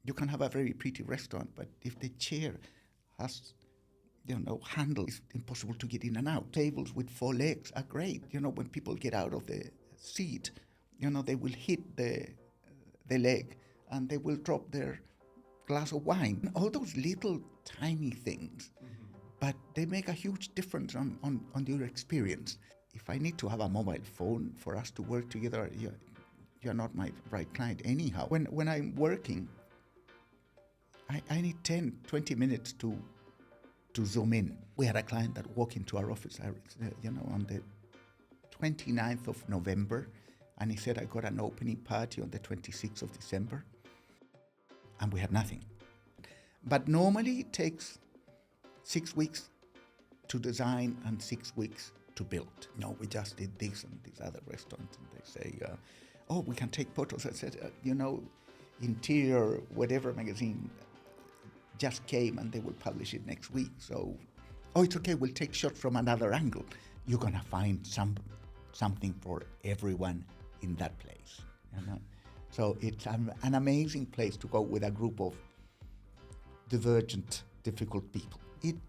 You can have a very pretty restaurant, but if the chair has, handle, it's impossible to get in and out. Tables with 4 legs are great. When people get out of the seat, they will hit the leg and they will drop their glass of wine. All those little tiny things, but they make a huge difference on your experience. If I need to have a mobile phone for us to work together, you're not my right client anyhow. When I'm working, I need 10, 20 minutes to zoom in. We had a client that walked into our office, on the 29th of November, and he said, I got an opening party on the 26th of December, and we had nothing. But normally it takes 6 weeks to design and 6 weeks to build. No, we just did this and this other restaurant, and they say, we can take photos. I said, Interior, whatever magazine just came and they will publish it next week. So, it's okay, we'll take shots from another angle. You're going to find something for everyone in that place. So it's an amazing place to go with a group of divergent, difficult people.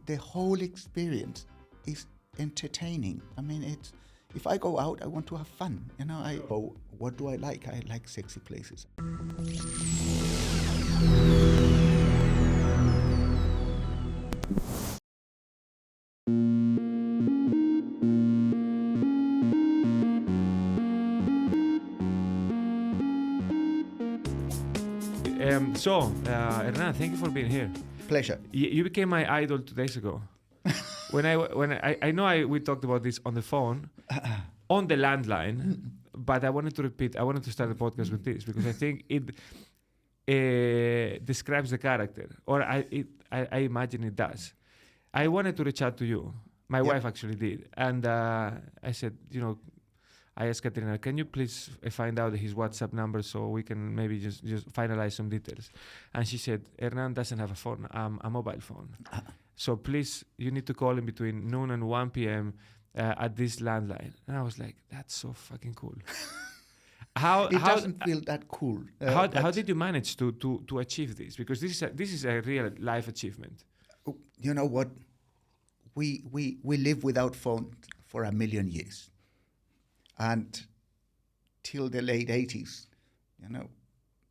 The whole experience is entertaining. I mean, if I go out, I want to have fun. What do I like? I like sexy places. Hernan, thank you for being here. Pleasure. You became my idol 2 days ago. We talked about this on the phone, on the landline, but I wanted to start the podcast with this because I think it describes the character, or I imagine it does. I wanted to reach out to you. My wife actually did, and I said, I asked Katrina, can you please find out his WhatsApp number so we can maybe just finalize some details? And she said, Hernan doesn't have a phone, a mobile phone. So please, you need to call him between noon and 1 p.m. At this landline. And I was like, that's so fucking cool. It doesn't feel that cool. How did you manage to achieve this? Because this is a real life achievement. You know what? We live without phone for 1 million years. And till the late 80s,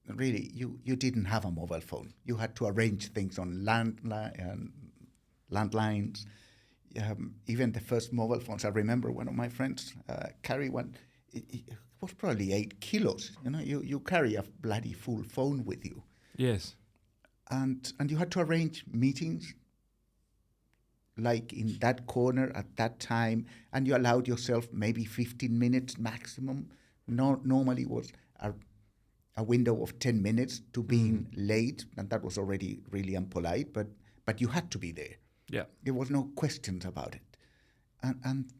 really, you didn't have a mobile phone. You had to arrange things on landlines. Even the first mobile phones, I remember one of my friends carry one. It was probably 8 kilos. You carry a bloody full phone with you. Yes. And you had to arrange meetings, like in that corner at that time, and you allowed yourself maybe 15 minutes maximum. Normally was a window of 10 minutes to being late, and that was already really impolite, but you had to be there. Yeah. There was no questions about it. And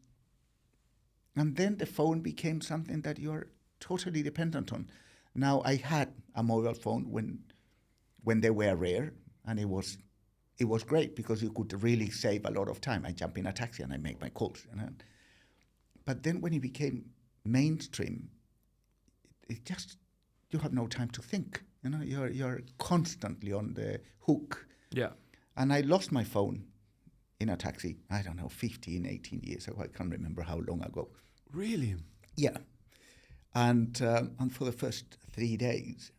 then the phone became something that you are totally dependent on. Now, I had a mobile phone when they were rare, and it was great because you could really save a lot of time. I jump in a taxi and I make my calls. But then when it became mainstream, it just, you have no time to think. You're constantly on the hook. Yeah. And I lost my phone in a taxi, I don't know, 15, 18 years ago. I can't remember how long ago. Really? Yeah. And for the first 3 days,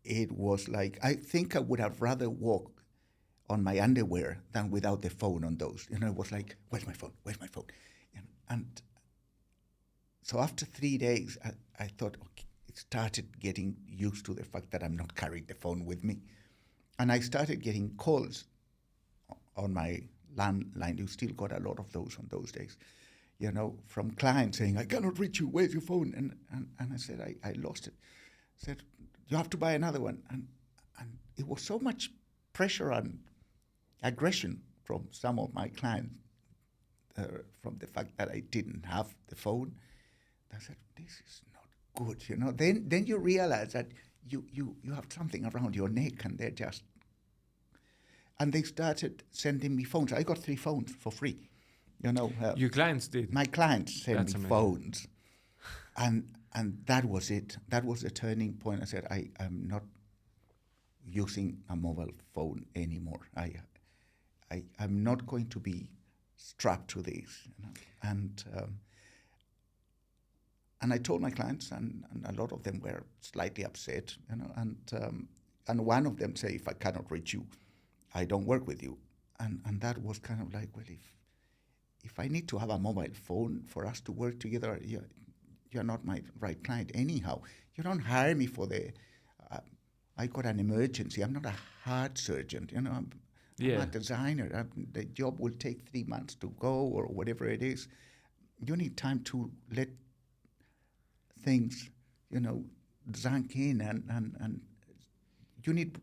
it was like, I think I would have rather walked on my underwear than without the phone on those. It was like, where's my phone? Where's my phone? And so after 3 days, I thought, okay, it started getting used to the fact that I'm not carrying the phone with me. And I started getting calls on my landline. You still got a lot of those on those days, from clients saying, I cannot reach you, where's your phone? And I said, I lost it. I said, you have to buy another one. And it was so much pressure and aggression from some of my clients from the fact that I didn't have the phone. I said, this is not good, Then you realize that you have something around your neck, and they started sending me phones. I got 3 phones for free. Your clients did? My clients sent That's me amazing. phones. And that was it. That was the turning point. I said, I'm not using a mobile phone anymore. I'm not going to be strapped to this, and I told my clients, and a lot of them were slightly upset, and one of them said, if I cannot reach you, I don't work with you, and that was kind of like, well, if I need to have a mobile phone for us to work together, you're not my right client anyhow. You don't hire me for I got an emergency. I'm not a heart surgeon, I'm a designer. The job will take 3 months to go or whatever it is. You need time to let things, sunk in, and you need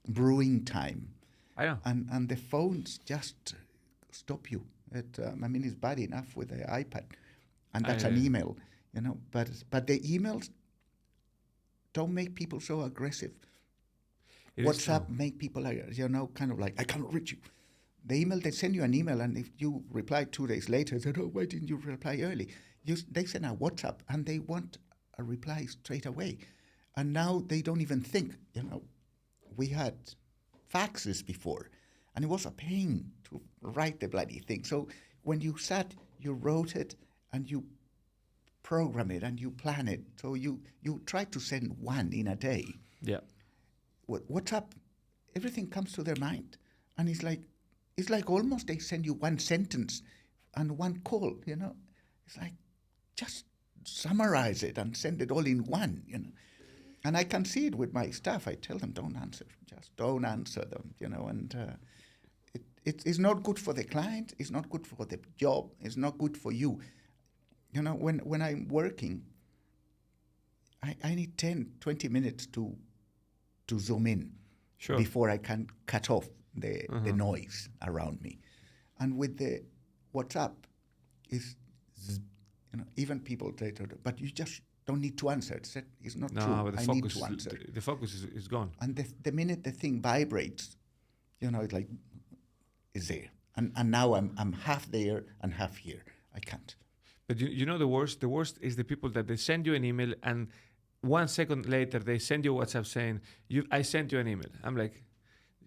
brewing time. I know. And the phones just stop you. It's bad enough with the iPad, and that's an email, But the emails don't make people so aggressive. WhatsApp make people, kind of like, I cannot reach you. The email, they send you an email, and if you reply 2 days later, they say, oh, why didn't you reply early? They send a WhatsApp, and they want a reply straight away. And now they don't even think, we had faxes before, and it was a pain to write the bloody thing. So when you sat, you wrote it, and you program it, and you plan it. So you try to send one in a day. Yeah. WhatsApp, everything comes to their mind, and it's like almost they send you one sentence and one call. It's like, just summarize it and send it all in one. And I can see it with my staff. I tell them, don't answer, just don't answer them. And it's not good for the client. It's not good for the job. It's not good for you. When I'm working, I need 10, 20 minutes to zoom in before I can cut off the noise around me. And with the WhatsApp, even people say, but you just don't need to answer. It's not true. But I need to answer. The focus is gone. And the minute the thing vibrates, it's like, it's there. And now I'm half there and half here. I can't. But the worst? The worst is the people that they send you an email, and 1 second later they send you a WhatsApp saying, I sent you an email. I'm like,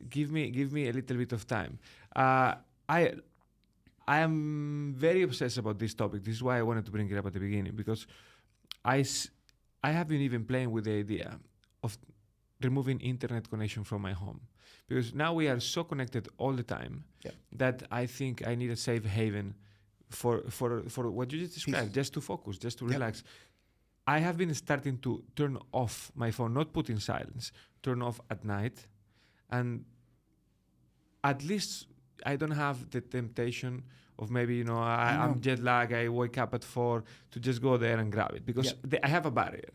give me a little bit of time. I am very obsessed about this topic. This is why I wanted to bring it up at the beginning, because I have been even playing with the idea of removing internet connection from my home, because now we are so connected all the time that I think I need a safe haven for what you just described, just to focus, just to relax. I have been starting to turn off my phone, not put in silence, turn off at night, and at least I don't have the temptation of maybe, I'm jet lag, I wake up at 4 to just go there and grab it, because I have a barrier.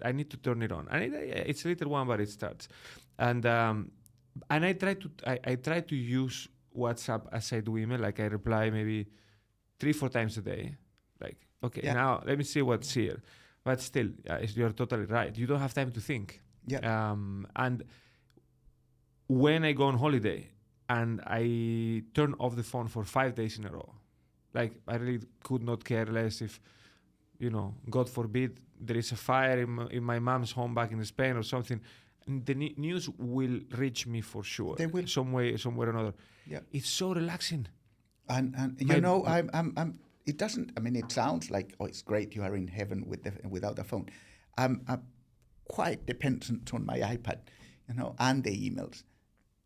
I need to turn it on, and it's a little one, but it starts. And I try to use WhatsApp as I do email. Like, I reply maybe 3-4 times a day. Like, okay, now let me see what's here. But still, you're totally right. You don't have time to think. Yeah. And when I go on holiday and I turn off the phone for 5 days in a row, like, I really could not care less if, God forbid, there is a fire in my mom's home back in Spain or something. And the news will reach me for sure. They will. Somewhere or another. Yeah. It's so relaxing. And I'm. It doesn't. It sounds like, oh, it's great, you are in heaven without the phone. I'm quite dependent on my iPad, and the emails.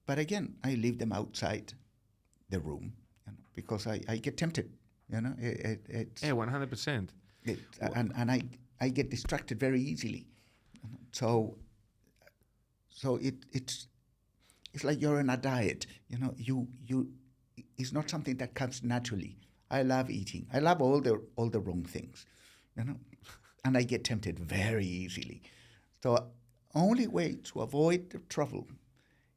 But again, I leave them outside the room, because I get tempted. It's 100%. And I get distracted very easily. So it's like you're on a diet. You it's not something that comes naturally. I love eating. I love all the wrong things, and I get tempted very easily. So only way to avoid the trouble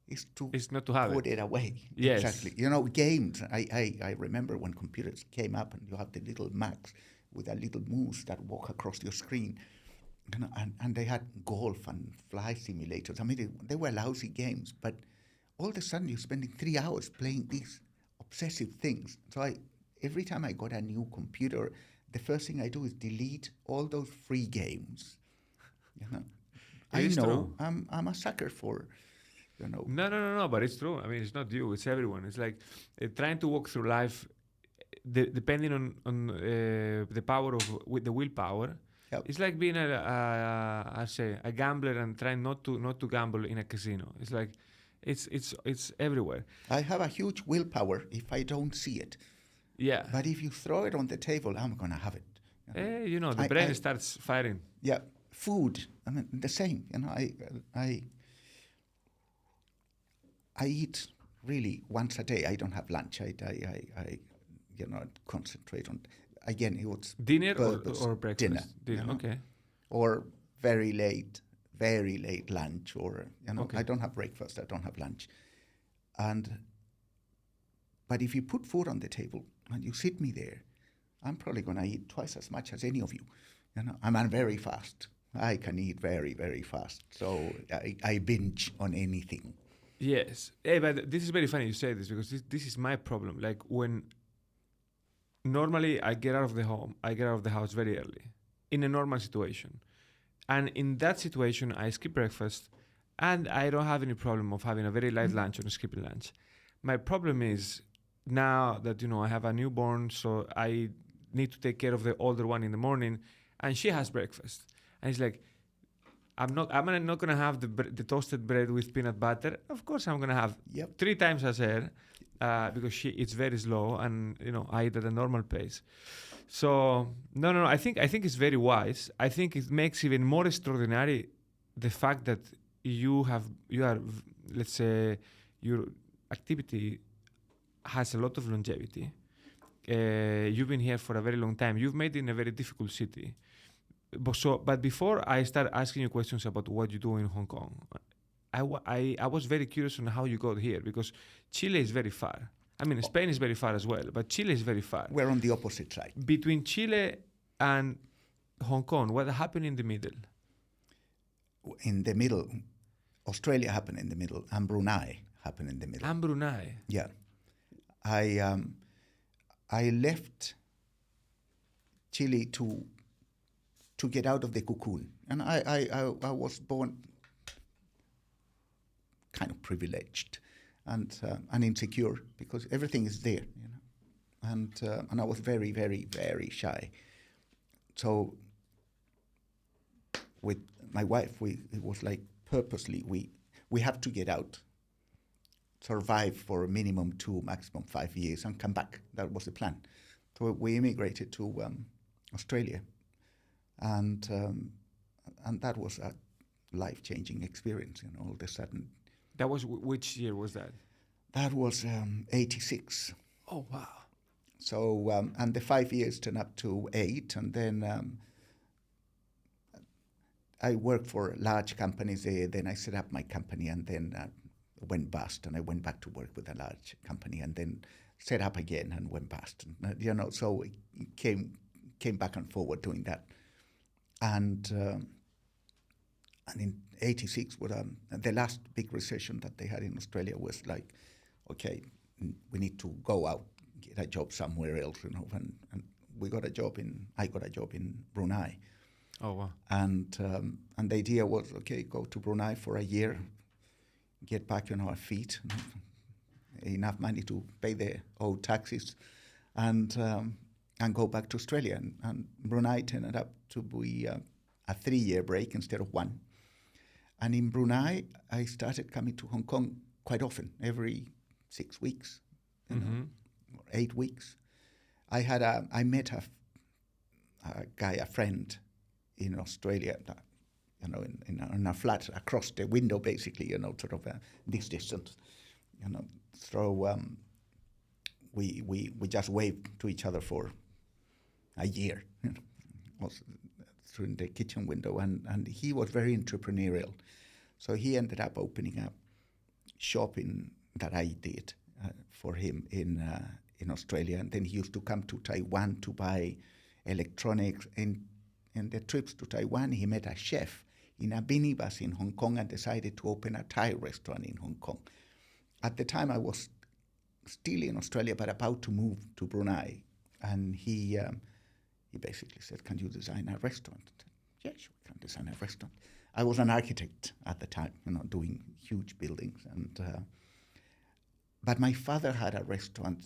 is not to have put it away. Yes. Exactly. Games. I remember when computers came up and you have the little Macs with a little mouse that walk across your screen, and they had golf and fly simulators. They were lousy games, but all of a sudden you're spending 3 hours playing these obsessive things. So every time I got a new computer, the first thing I do is delete all those free games, It I is know. true. I'm a sucker for, you know. No, but it's true. I mean, it's not you, it's everyone. It's like trying to walk through life depending on the power of with the willpower. Yep. It's like being I say a gambler and trying not to gamble in a casino. It's like it's everywhere. I have a huge willpower if I don't see it. Yeah. But if you throw it on the table, I'm going to have it. The I- brain I- starts firing. Yeah, food. I mean, the same. I eat really once a day. I don't have lunch. I concentrate on. Again, it was Dinner purpose. or breakfast? Dinner. Dinner. Okay. Or very late lunch. Or Okay. I don't have breakfast. I don't have lunch. But if you put food on the table and you sit me there, I'm probably going to eat twice as much as any of you. I'm very fast. I can eat very, very fast. So I binge on anything. Yes. Hey, but this is very funny you say this because this is my problem. Like when normally I get out of the house very early in a normal situation. And in that situation, I skip breakfast and I don't have any problem of having a very light lunch or skipping lunch. My problem is now that, I have a newborn, so I need to take care of the older one in the morning and she has breakfast. And it's like, I'm not going to have the toasted bread with peanut butter. Of course, I'm going to have 3 times as her because it's very slow and, I eat at a normal pace. So, no. I think it's very wise. I think it makes even more extraordinary the fact that you are, let's say, your activity has a lot of longevity. You've been here for a very long time. You've made it in a very difficult city. But before I start asking you questions about what you do in Hong Kong, I was very curious on how you got here because Chile is very far. I mean, Spain is very far as well, but Chile is very far. We're on the opposite side. Between Chile and Hong Kong, what happened in the middle? In the middle, Australia happened in the middle, and Brunei happened in the middle. And Brunei. Yeah. I left Chile to get out of the cocoon. And I was born kind of privileged and insecure because everything is there, And I was very, very, very shy. So with my wife, it was like purposely we have to get out, survive for a minimum 2, maximum 5 years, and come back. That was the plan. So we immigrated to Australia. And that was a life-changing experience, all of a sudden. That was, which year was that? That was 86. Oh, wow. So, and the 5 years turned up to 8, and then I worked for large companies there, then I set up my company, and then went bust, and I went back to work with a large company, and then set up again and went bust. So it came back and forward doing that. And in 86, the last big recession that they had in Australia was like, okay, we need to go out, get a job somewhere else, and I got a job in Brunei. Oh, wow. And the idea was, okay, go to Brunei for a year, get back on our feet, enough money to pay the old taxes, and go back to Australia. And Brunei turned up to be a 3-year break instead of 1. And in Brunei, I started coming to Hong Kong quite often, every 6 weeks, or 8 weeks. I met a friend in Australia, in a flat across the window, basically, sort of this distance, So we just waved to each other for a year, through the kitchen window, and he was very entrepreneurial, so he ended up opening up shopping that I did for him in Australia, and then he used to come to Taiwan to buy electronics. In the trips to Taiwan, he met a chef in a minibus in Hong Kong and decided to open a Thai restaurant in Hong Kong. At the time, I was still in Australia, but about to move to Brunei, and he basically said, "Can you design a restaurant?" I said, "Yeah, sure, I can design a restaurant." I was an architect at the time, doing huge buildings. But my father had a restaurant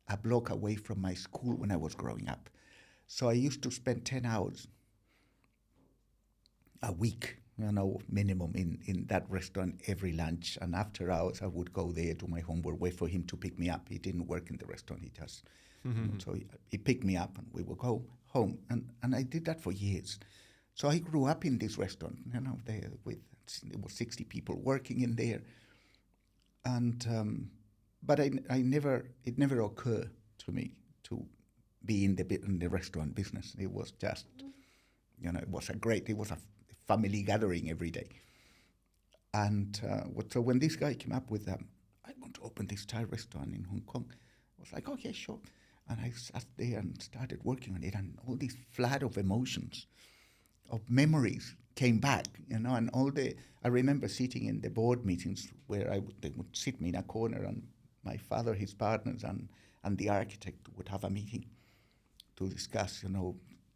a block away from my school when I was growing up. So I used to spend 10 hours a week, minimum in that restaurant every lunch. And after hours, I would go there, do my homework, wait for him to pick me up. He didn't work in the restaurant. He just, so he picked me up and we would go home. And I did that for years. So I grew up in this restaurant, there it was 60 people working in there. And, but it never occurred to me to be in the restaurant business. It was just, it was a family gathering every day. And so when this guy came up with, I want to open this Thai restaurant in Hong Kong, I was like, okay, sure. And I sat there and started working on it, and all these flood of emotions, of memories came back, and I remember sitting in the board meetings where they would sit me in a corner, and my father, his partners, and the architect would have a meeting to discuss,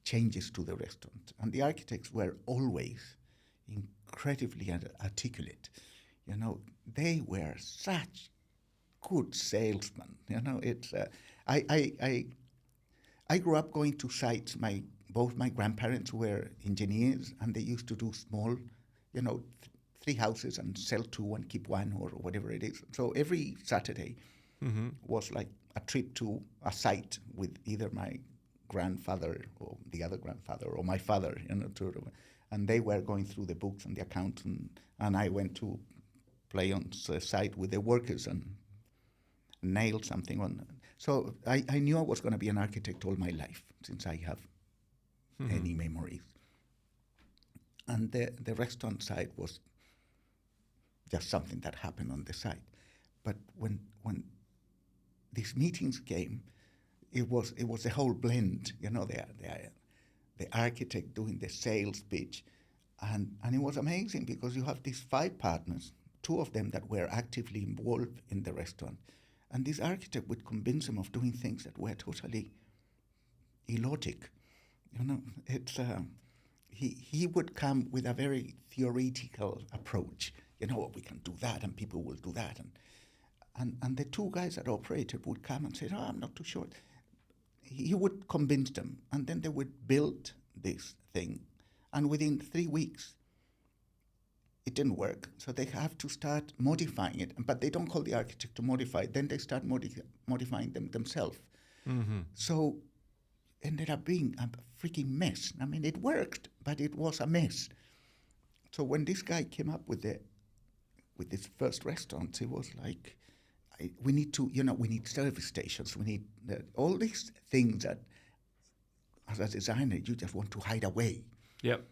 changes to the restaurant. And the architects were always incredibly articulate. They were such good salesmen. It's I grew up going to sites. Both my grandparents were engineers, and they used to do small, 3 houses and sell 2 and keep 1 or whatever it is. So every Saturday was like a trip to a site with either my grandfather or the other grandfather or my father, and they were going through the books and the accounts, and I went to play on the site with the workers and nail something on. So I knew I was going to be an architect all my life, since I have any memories. And the restaurant side was just something that happened on the side. But when these meetings came, it was the whole blend, the architect doing the sales pitch, and it was amazing because you have these 5 partners, 2 of them that were actively involved in the restaurant, and this architect would convince them of doing things that were totally illogic. It's he would come with a very theoretical approach. We can do that, and people will do that, and the 2 guys that operated would come and say, "No, I'm not too sure." He would convince them, and then they would build this thing, and within 3 weeks, it didn't work. So they have to start modifying it, but they don't call the architect to modify it. Then they start modifying them themselves. So ended up being a freaking mess. I mean, it worked, but it was a mess. So when this guy came up with this first restaurant, it was like, we need service stations. We need all these things that, as a designer, you just want to hide away. Yep.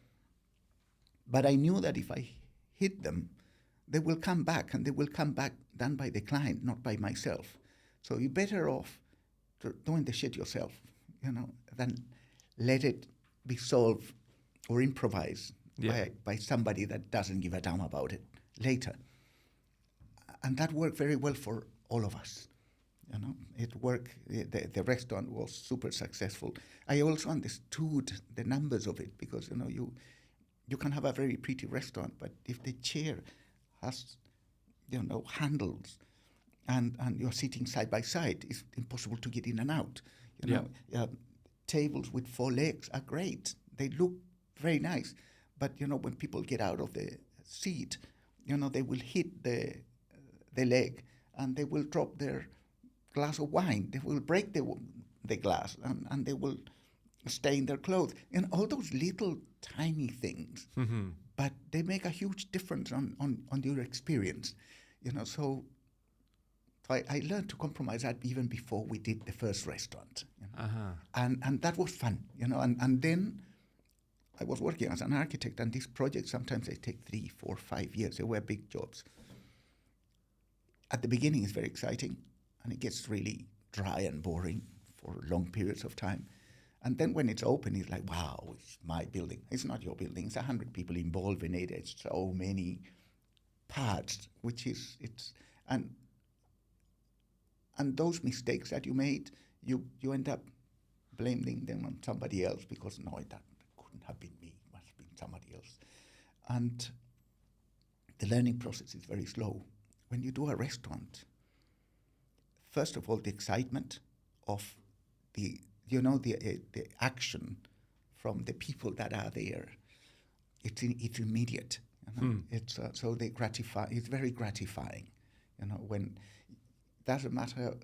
But I knew that if I hid them, they will come back, and they will come back done by the client, not by myself. So you're better off doing the shit yourself, than let it be solved or improvised by somebody that doesn't give a damn about it later. And that worked very well for all of us. It worked. The restaurant was super successful. I also understood the numbers of it because, you can have a very pretty restaurant, but if the chair has, handles, and you're sitting side by side, it's impossible to get in and out. Tables with 4 legs are great. They look very nice, but when people get out of the seat, they will hit the leg, and they will drop their glass of wine. They will break the glass, and they will stain their clothes. And all those little tiny things, but they make a huge difference on your experience. So I learned to compromise that even before we did the first restaurant. And that was fun, and then I was working as an architect, and these projects, sometimes they take 3, 4, 5 years. They were big jobs. At the beginning, it's very exciting, and it gets really dry and boring for long periods of time. And then when it's open, it's like, wow, it's my building. It's not your building. It's 100 people involved in it. It's so many parts, and those mistakes that you made, you end up blaming them on somebody else because, no, that couldn't have been me. It must have been somebody else. And the learning process is very slow. When you do a restaurant, first of all, the excitement of the action from the people that are there, it's immediate. It's it's very gratifying. When doesn't matter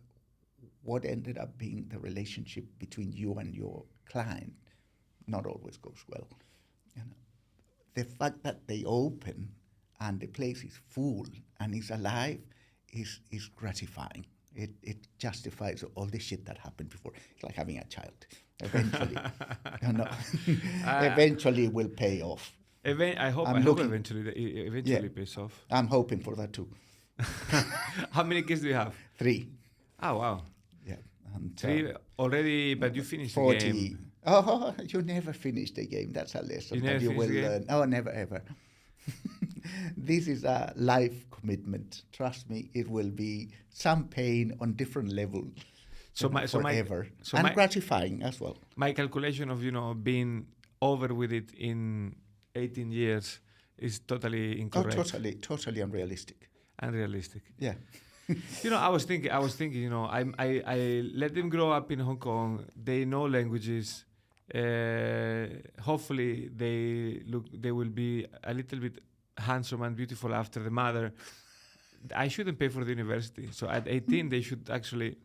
what ended up being the relationship between you and your client, not always goes well. The fact that they open and the place is full and is alive is gratifying. It justifies all the shit that happened before. It's like having a child. Eventually, eventually will pay off. I hope eventually it pays off. I'm hoping for that too. How many kids do you have? 3. Oh, wow. Yeah. And, 3 already, but you finished 40. the game. Oh, you never finish the game. That's a lesson that you will learn. Oh, never ever. This is a life commitment. Trust me, it will be some pain on different levels forever. And gratifying as well. My calculation of being over with it in 18 years is totally incorrect. Oh, totally unrealistic. Unrealistic. Yeah. I was thinking, I let them grow up in Hong Kong. They know languages. Hopefully they will be a little bit handsome and beautiful after the mother. I shouldn't pay for the university. So at 18, they should actually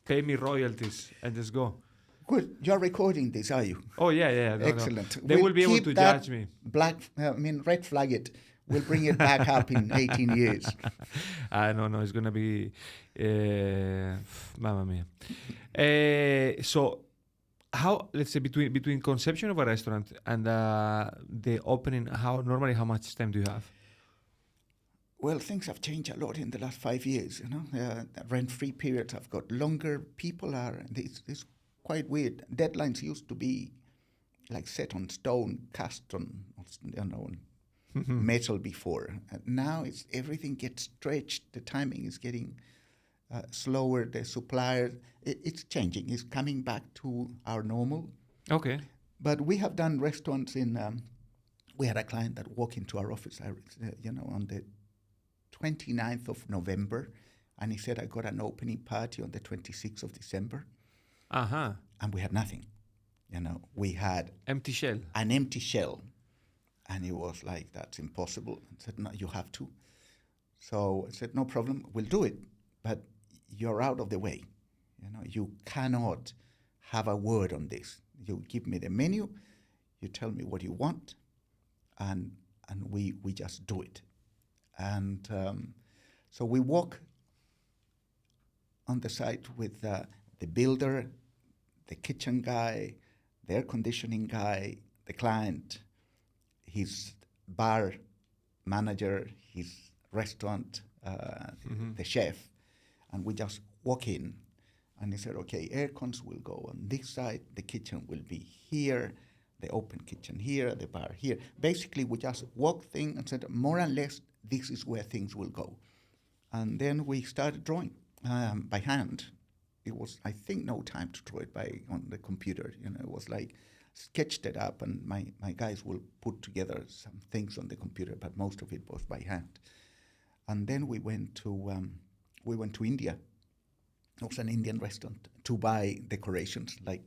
pay me royalties and just go. Good. You're recording this, are you? Oh, yeah. Excellent. They will be able to judge me. Red flag it. We'll bring it back up in 18 years. No, it's going to be... Mamma mia. So, how, let's say, between conception of a restaurant and the opening, how much time do you have? Well, things have changed a lot in the last 5 years. Rent-free periods have got longer. People are... It's quite weird. Deadlines used to be like set on stone, cast on, metal before. Now everything gets stretched. The timing is getting slower. The suppliers, it's changing. It's coming back to our normal. Okay. But we have done restaurants in. We had a client that walked into our office, on the 29th of November, and he said, "I got an opening party on the 26th of December." And we had nothing. We had empty shell. An empty shell. And he was like, "That's impossible." I said, "No, you have to." So I said, "No problem, we'll do it. But you're out of the way. You cannot have a word on this. You give me the menu, you tell me what you want, and we just do it." And so we walk on the site with the builder, the kitchen guy, the air conditioning guy, the client, his bar manager, his restaurant, the chef, and we just walk in, and he said, "Okay, air cons will go on this side, the kitchen will be here, the open kitchen here, the bar here." Basically, we just walked things and said, more or less, this is where things will go. And then we started drawing by hand. It was, I think, no time to draw it on the computer. It was like sketched it up, and my guys will put together some things on the computer, but most of it was by hand. And then we went to India. It was an Indian restaurant to buy decorations. Like,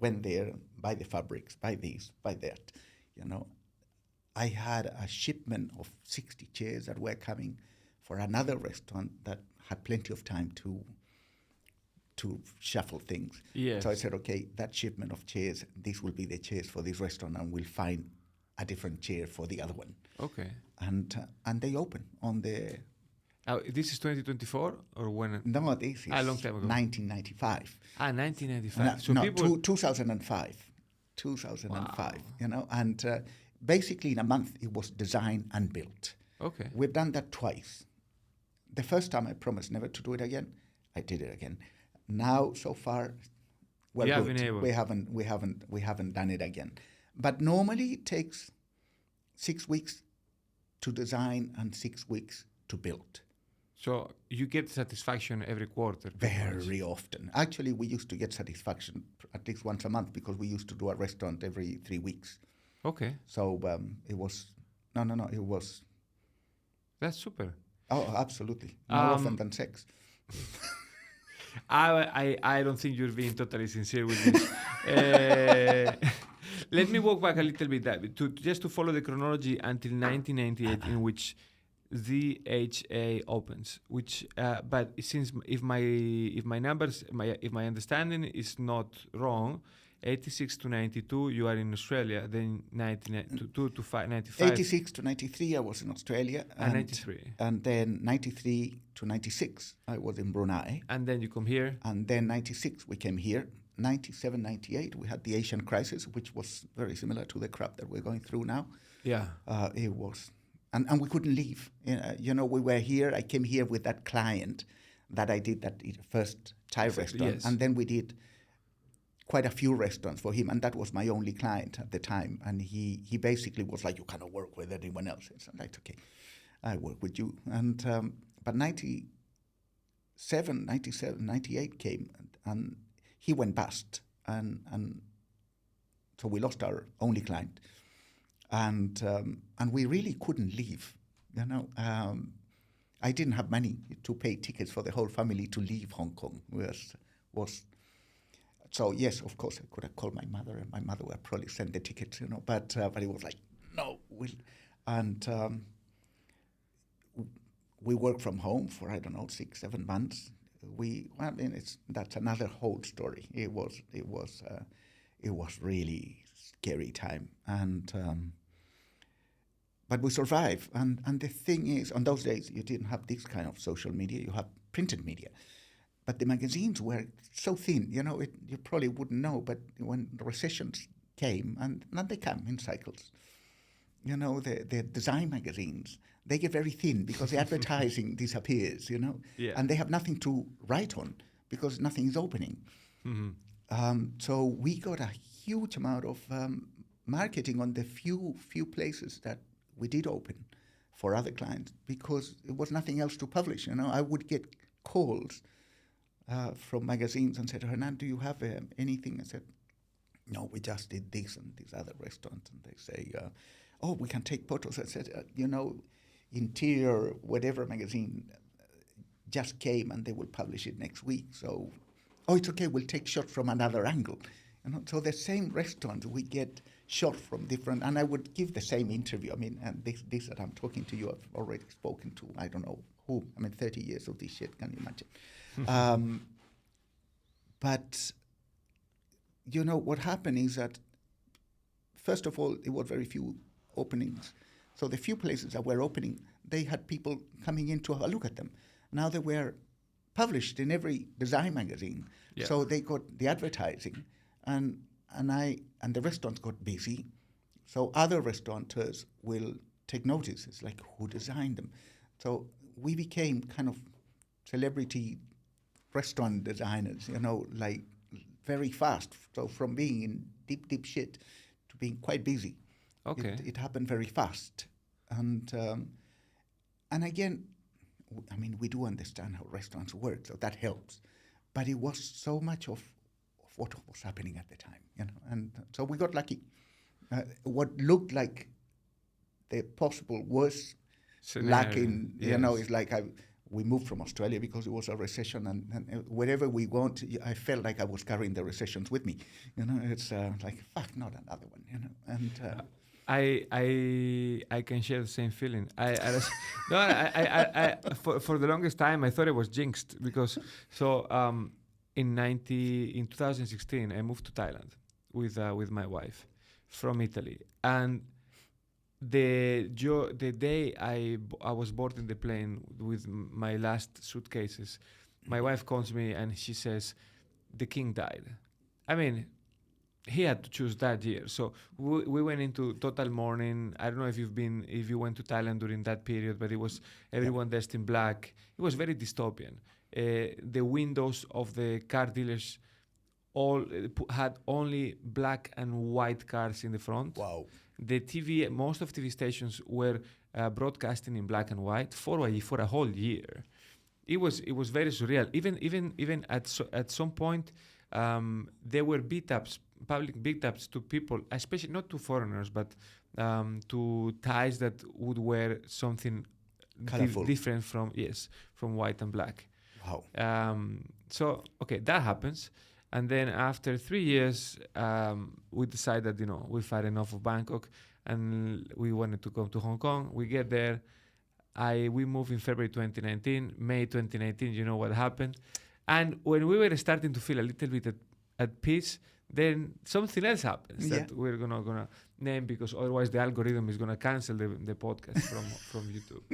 went there, buy the fabrics, buy this, buy that. I had a shipment of 60 chairs that were coming for another restaurant that had plenty of time to shuffle things. Yes. So I said, "Okay, that shipment of chairs, this will be the chairs for this restaurant, and we'll find a different chair for the other one." Okay. And they open on the... This is 2024 or when? No, this is a long time ago. 1995. 1995. So people... 2005. 2005, wow. And basically in a month it was designed and built. Okay. We've done that twice. The first time I promised never to do it again. I did it again. Now, so far, well, good. We haven't done it again. But normally it takes 6 weeks to design and 6 weeks to build. So you get satisfaction every quarter? Very often. Actually, we used to get satisfaction at least once a month because we used to do a restaurant every 3 weeks. Okay. So it was No. It was. That's super. Oh, absolutely. More often than sex. I don't think you're being totally sincere with this. Uh, let me walk back a little bit just to follow the chronology until 1998, in which ZHA opens. Which, but since if my numbers, if my understanding is not wrong, 86 to 92 you are in Australia. Then 92 to 95. 86 to 93 I was in Australia. And 93. And then 93 to 96 I was in Brunei. And then you come here. And then 96 we came here. 97, 98 we had the Asian crisis, which was very similar to the crap that we're going through now. Yeah. It was. And we couldn't leave. We were here. I came here with that client that I did that first Thai restaurant. Yes. And then we did quite a few restaurants for him. And that was my only client at the time. And he basically was like, you cannot work with anyone else. It's like, okay, I work with you. And but 97, 98 came and he went bust. And so we lost our only client. And we really couldn't leave, I didn't have money to pay tickets for the whole family to leave Hong Kong. So yes, of course, I could have called my mother, and my mother would probably send the tickets, But it was like, no, we worked from home for 6-7 months. That's another whole story. It was really scary time, but we survived. And the thing is, on those days, you didn't have this kind of social media. You have printed media. But the magazines were so thin, you probably wouldn't know, but when the recessions came, and they come in cycles, the design magazines, they get very thin because the advertising disappears, Yeah. And they have nothing to write on because nothing is opening. Mm-hmm. So we got a huge amount of marketing on the few places that we did open for other clients because there was nothing else to publish. I would get calls from magazines and said, Hernan, do you have anything? I said, no, we just did this and this other restaurant. And they say, we can take photos. I said, Interior, whatever magazine just came and they will publish it next week. So, it's okay, we'll take shots from another angle. So the same restaurant, we get shot from different, and I would give the same interview. And this that I'm talking to you, I've already spoken to, I don't know who. 30 years of this shit, can you imagine? But, what happened is that, first of all, there were very few openings. So the few places that were opening, they had people coming in to have a look at them. Now they were published in every design magazine. Yeah. So they got the advertising. And the restaurants got busy, so other restaurateurs will take notice. It's like, who designed them? So we became kind of celebrity restaurant designers, like very fast. So from being in deep shit to being quite busy, Okay. it happened very fast. And again, we do understand how restaurants work, so that helps. But it was so much of what was happening at the time, and so we got lucky. What looked like the possible worst luck in, yes. is like we moved from Australia because it was a recession, and wherever we went, I felt like I was carrying the recessions with me. It's like, fuck, not another one, and. I can share the same feeling. For the longest time I thought it was jinxed because in 2016 I moved to Thailand with my wife from Italy, and the day I was boarding the plane with my last suitcases, my wife calls me and she says, the king died. He had to choose that year, so we went into total mourning. I don't know if you went to Thailand during that period, but it was everyone dressed in black. It was very dystopian. The windows of the car dealers all had only black and white cars in the front. Wow. The TV, most of TV stations were broadcasting in black and white for a whole year. It was very surreal. Even at some point, there were beat-ups, public beat-ups to people, especially not to foreigners, but to ties that would wear something Colourful. different from white and black. Wow. So okay, that happens, and then after 3 years, we decided we've had enough of Bangkok, and we wanted to come to Hong Kong. We get there. We moved in February 2019. May 2019, you know what happened, and when we were starting to feel a little bit at peace, then something else happens that we're gonna name, because otherwise the algorithm is gonna cancel the podcast from YouTube.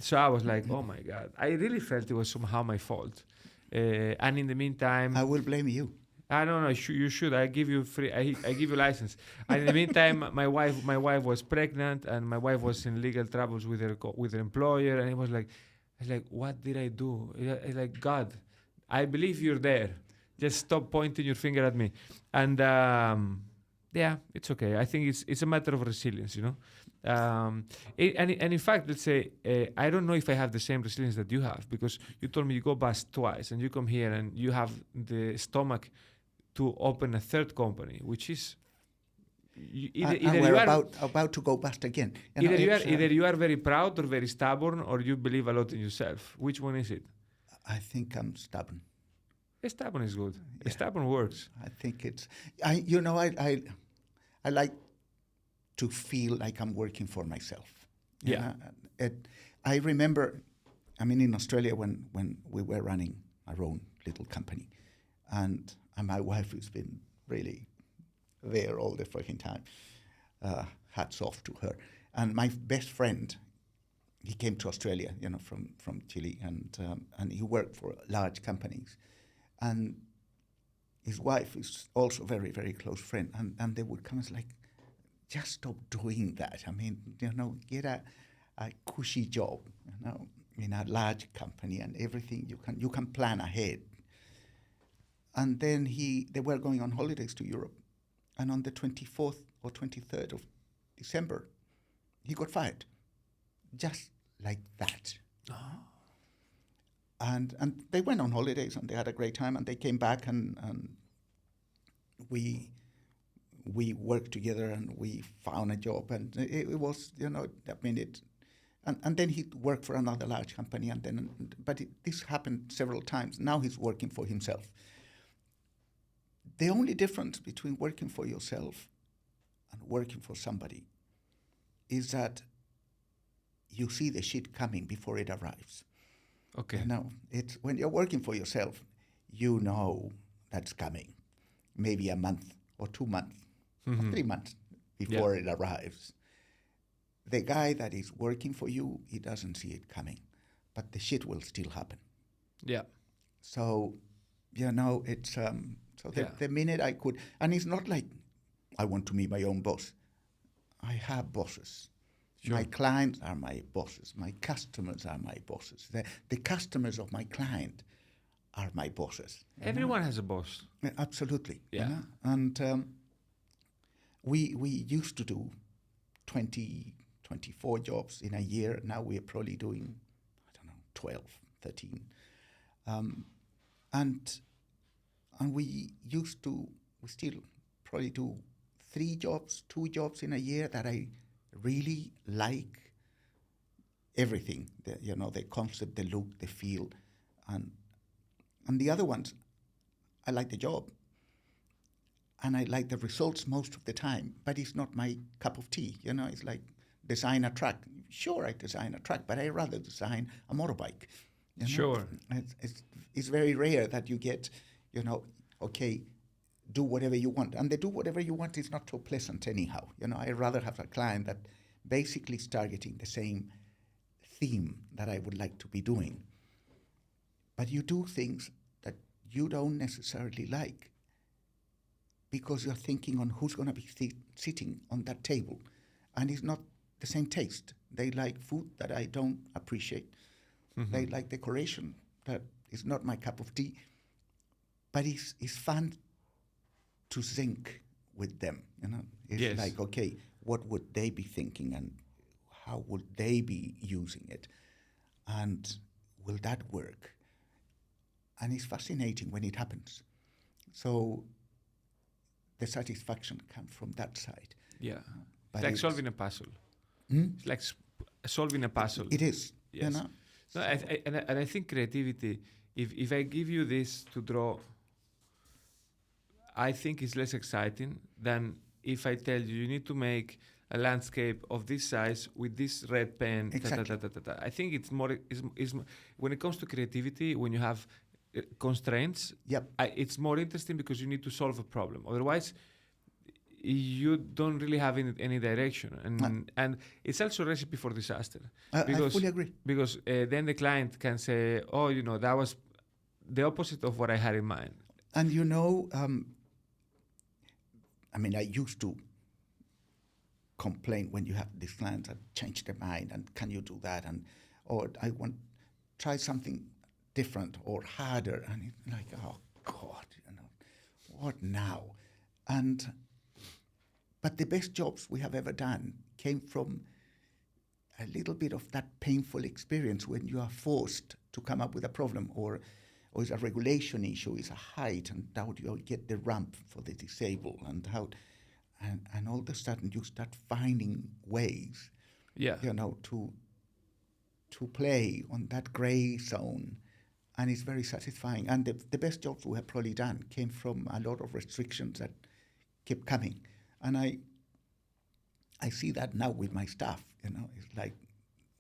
So I was like, oh my God, I really felt it was somehow my fault. And in the meantime, I will blame you. I don't know. You should. I give you free. I give you license. And in the meantime, my wife was pregnant, and my wife was in legal troubles with her employer, and it was like, I was like, what did I do? It's like, God, I believe you're there. Just stop pointing your finger at me. And yeah, it's okay. I think it's a matter of resilience, and in fact, let's say I don't know if I have the same resilience that you have, because you told me you go bust twice, and you come here and you have the stomach to open a third company, which is either we're you are about to go bust again. Either you are very proud or very stubborn, or you believe a lot in yourself. Which one is it? I think I'm stubborn. Stubborn is good. Yeah. Stubborn works. I think it's. I like to feel like I'm working for myself. Yeah. I remember, in Australia when we were running our own little company, and my wife has been really there all the fucking time. Hats off to her. And my best friend, he came to Australia, from Chile, and he worked for large companies. And his wife is also very, very close friend. And they would come and say, like, just stop doing that. Get a cushy job, in a large company, and everything you can plan ahead. And then they were going on holidays to Europe. And on the 24th or 23rd of December, he got fired. Just like that. Oh. And they went on holidays, and they had a great time, and they came back, and we worked together, and we found a job, and it was, and then he worked for another large company, but this happened several times. Now he's working for himself. The only difference between working for yourself and working for somebody is that you see the shit coming before it arrives. Okay. It's when you're working for yourself, that's coming. Maybe a month or 2 months, or 3 months before it arrives. The guy that is working for you, he doesn't see it coming, but the shit will still happen. Yeah. So, it's the minute I could, and it's not like I want to be my own boss. I have bosses. Sure. My clients are my bosses. My customers are my bosses. The customers of my client are my bosses. Everyone has a boss. Absolutely. Yeah. And we used to do 20, 24 jobs in a year. Now we're probably doing, 12, 13. And we still probably do 2 jobs in a year that I really like. Everything, the concept, the look, the feel, and the other ones, I like the job, and I like the results most of the time, but it's not my cup of tea. It's like design a truck. Sure, I design a truck, but I rather design a motorbike. Sure. It's very rare that you get, okay, do whatever you want. And the do whatever you want is not so pleasant anyhow. I rather have a client that basically is targeting the same theme that I would like to be doing. But you do things that you don't necessarily like because you're thinking on who's going to be sitting on that table. And it's not the same taste. They like food that I don't appreciate. Mm-hmm. They like decoration that is not my cup of tea. But it's fun to think with them. It's like, okay, what would they be thinking and how would they be using it? And will that work? And it's fascinating when it happens. So the satisfaction comes from that side. Yeah. But It's like solving a puzzle. It's like solving a puzzle. It is. Yes. You know. No, and I think creativity. If I give you this to draw, I think it's less exciting than if I tell you need to make a landscape of this size with this red pen. Exactly. I think it's more is when it comes to creativity, when you have constraints, Yep. it's more interesting because you need to solve a problem. Otherwise, you don't really have any direction, and it's also a recipe for disaster. I fully agree. Because then the client can say, "Oh, that was the opposite of what I had in mind." And I used to complain when you have these clients that change their mind and can you do that, or I want try something different or harder, and it's like, oh God, what now? But the best jobs we have ever done came from a little bit of that painful experience when you are forced to come up with a problem, or it's a regulation issue, it's a height, and how do you get the ramp for the disabled, and all of a sudden you start finding ways, to play on that gray zone, and it's very satisfying. And the best jobs we have probably done came from a lot of restrictions that kept coming. And I see that now with my staff, it's like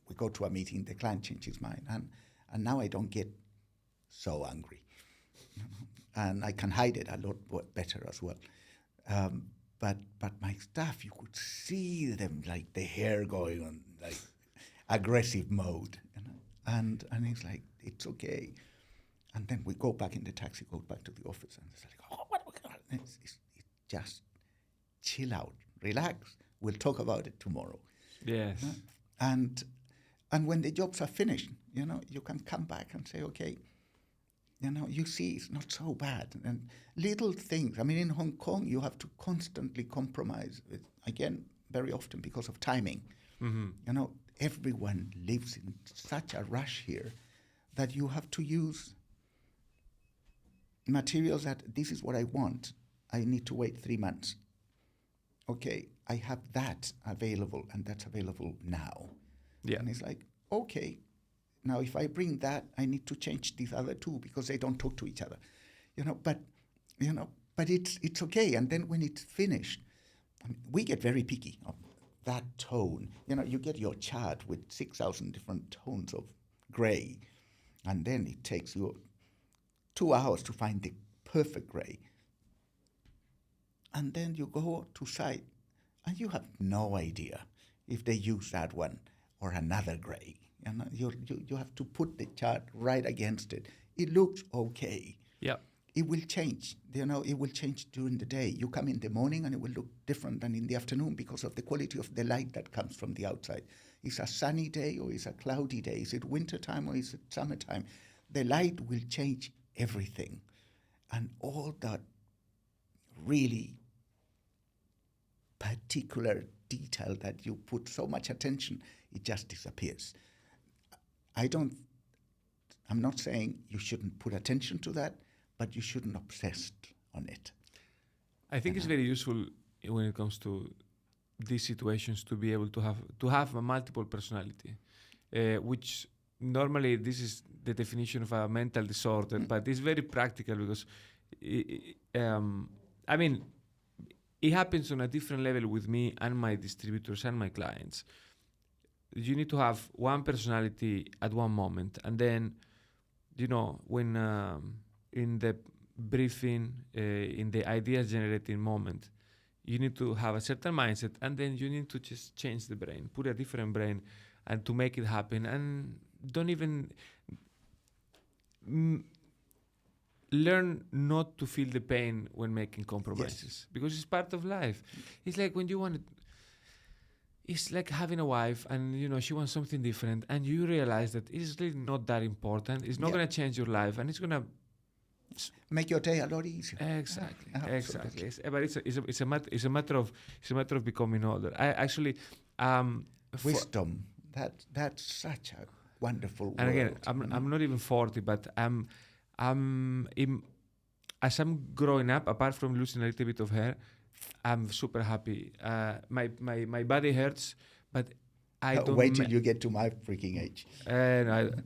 we go to a meeting, the client changes his mind, and now I don't get so angry. And I can hide it a lot better as well. But my staff, you could see them like the hair going on, like aggressive mode, and it's like, it's okay. And then we go back in the taxi, go back to the office, and it's like, oh, what are we gonna? It's just chill out, relax. We'll talk about it tomorrow. Yes. And when the jobs are finished, you can come back and say, okay, you see it's not so bad. And little things. In Hong Kong, you have to constantly compromise with, again, very often because of timing. Mm-hmm. Everyone lives in such a rush here that you have to use materials that this is what I want. I need to wait 3 months. Okay, I have that available, and that's available now. Yeah. And it's like, okay, now if I bring that, I need to change these other two because they don't talk to each other. But it's okay. And then when it's finished, we get very picky of that tone. You get your chart with 6,000 different tones of gray, and then it takes you 2 hours to find the perfect gray. And then you go to site, and you have no idea if they use that one or another gray. You have to put the chart right against it. It looks okay. Yeah. It will change. It will change during the day. You come in the morning, and it will look different than in the afternoon because of the quality of the light that comes from the outside. It's a sunny day or it's a cloudy day. Is it wintertime or is it summertime? The light will change everything. And all that really particular detail that you put so much attention, it just disappears. I'm not saying you shouldn't put attention to that, but you shouldn't obsess on it. I think it's very useful when it comes to these situations to be able to have a multiple personality, which normally this is the definition of a mental disorder, but it's very practical because it happens on a different level with me and my distributors and my clients. You need to have one personality at one moment, and then, when in the briefing, in the ideas generating moment, you need to have a certain mindset, and then you need to just change the brain, put a different brain, and to make it happen. And don't even learn not to feel the pain when making compromises, because it's part of life. It's like when you want to. It's like having a wife, and she wants something different, and you realize that it's really not that important. It's not going to change your life, and it's going to make your day a lot easier. Exactly. But it's a matter of becoming older. I actually wisdom. That's such a wonderful word. And again, I'm not even 40, but as I'm growing up, apart from losing a little bit of hair, I'm super happy. My body hurts, but I don't. Wait till you get to my freaking age. And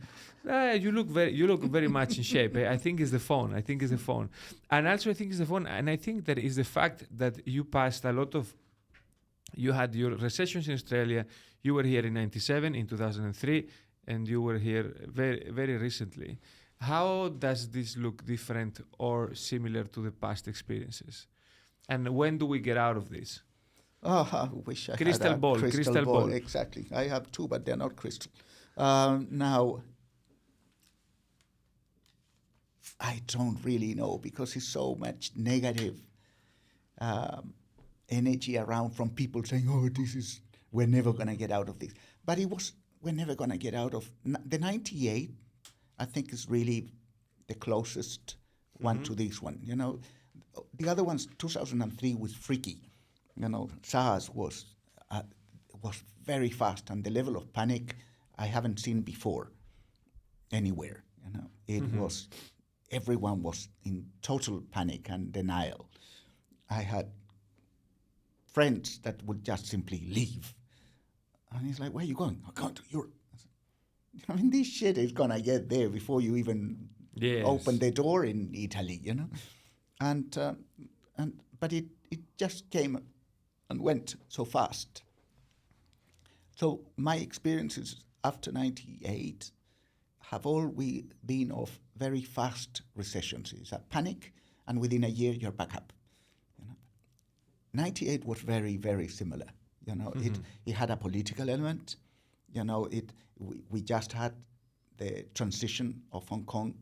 you look very much in shape. I think it's the phone. I think it's the phone, and also I think it's the phone, and I think that is the fact that you passed a lot of. You had your recessions in Australia. You were here in '97, in 2003, and you were here very recently. How does this look different or similar to the past experiences? And when do we get out of this? Oh, I wish I Crystal had a ball, crystal ball. Exactly. I have two, but they're not crystal. Now, I don't really know because there's so much negative energy around from people saying, "Oh, we're never going to get out of this." But we're never going to get out of the '98. I think is really the closest one to this one. The other ones, 2003 was freaky. SARS was very fast, and the level of panic I haven't seen before anywhere. It was everyone was in total panic and denial. I had friends that would just simply leave, and he's like, "Where are you going?" "I'm going to Europe." I mean, this shit is gonna get there before you even open the door in Italy, but it just came and went so fast. So my experiences after '98 have always been of very fast recessions. It's a panic, and within a year you're back up. '98 was very, very similar. It had a political element. We just had the transition of Hong Kong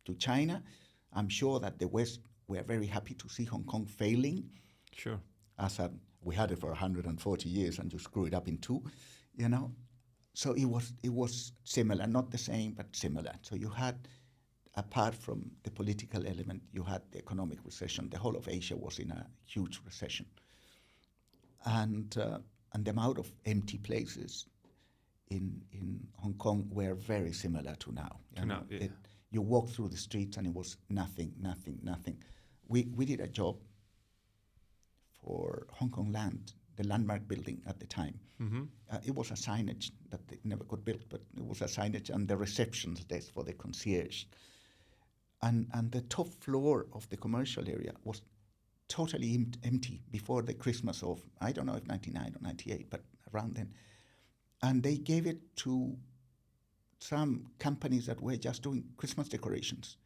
to China. I'm sure that the West were very happy to see Hong Kong failing. Sure. We had it for 140 years and you screw it up in two, So it was similar, not the same, but similar. So you had, apart from the political element, you had the economic recession. The whole of Asia was in a huge recession. And the amount of empty places in Hong Kong were very similar to now. You walk through the streets and it was nothing. We did a job for Hong Kong Land, the landmark building at the time. It was a signage that they never got built, but it was a signage and the receptions desk for the concierge. And the top floor of the commercial area was totally empty before the Christmas of, I don't know if 99 or 98, but around then. And they gave it to some companies that were just doing Christmas decorations,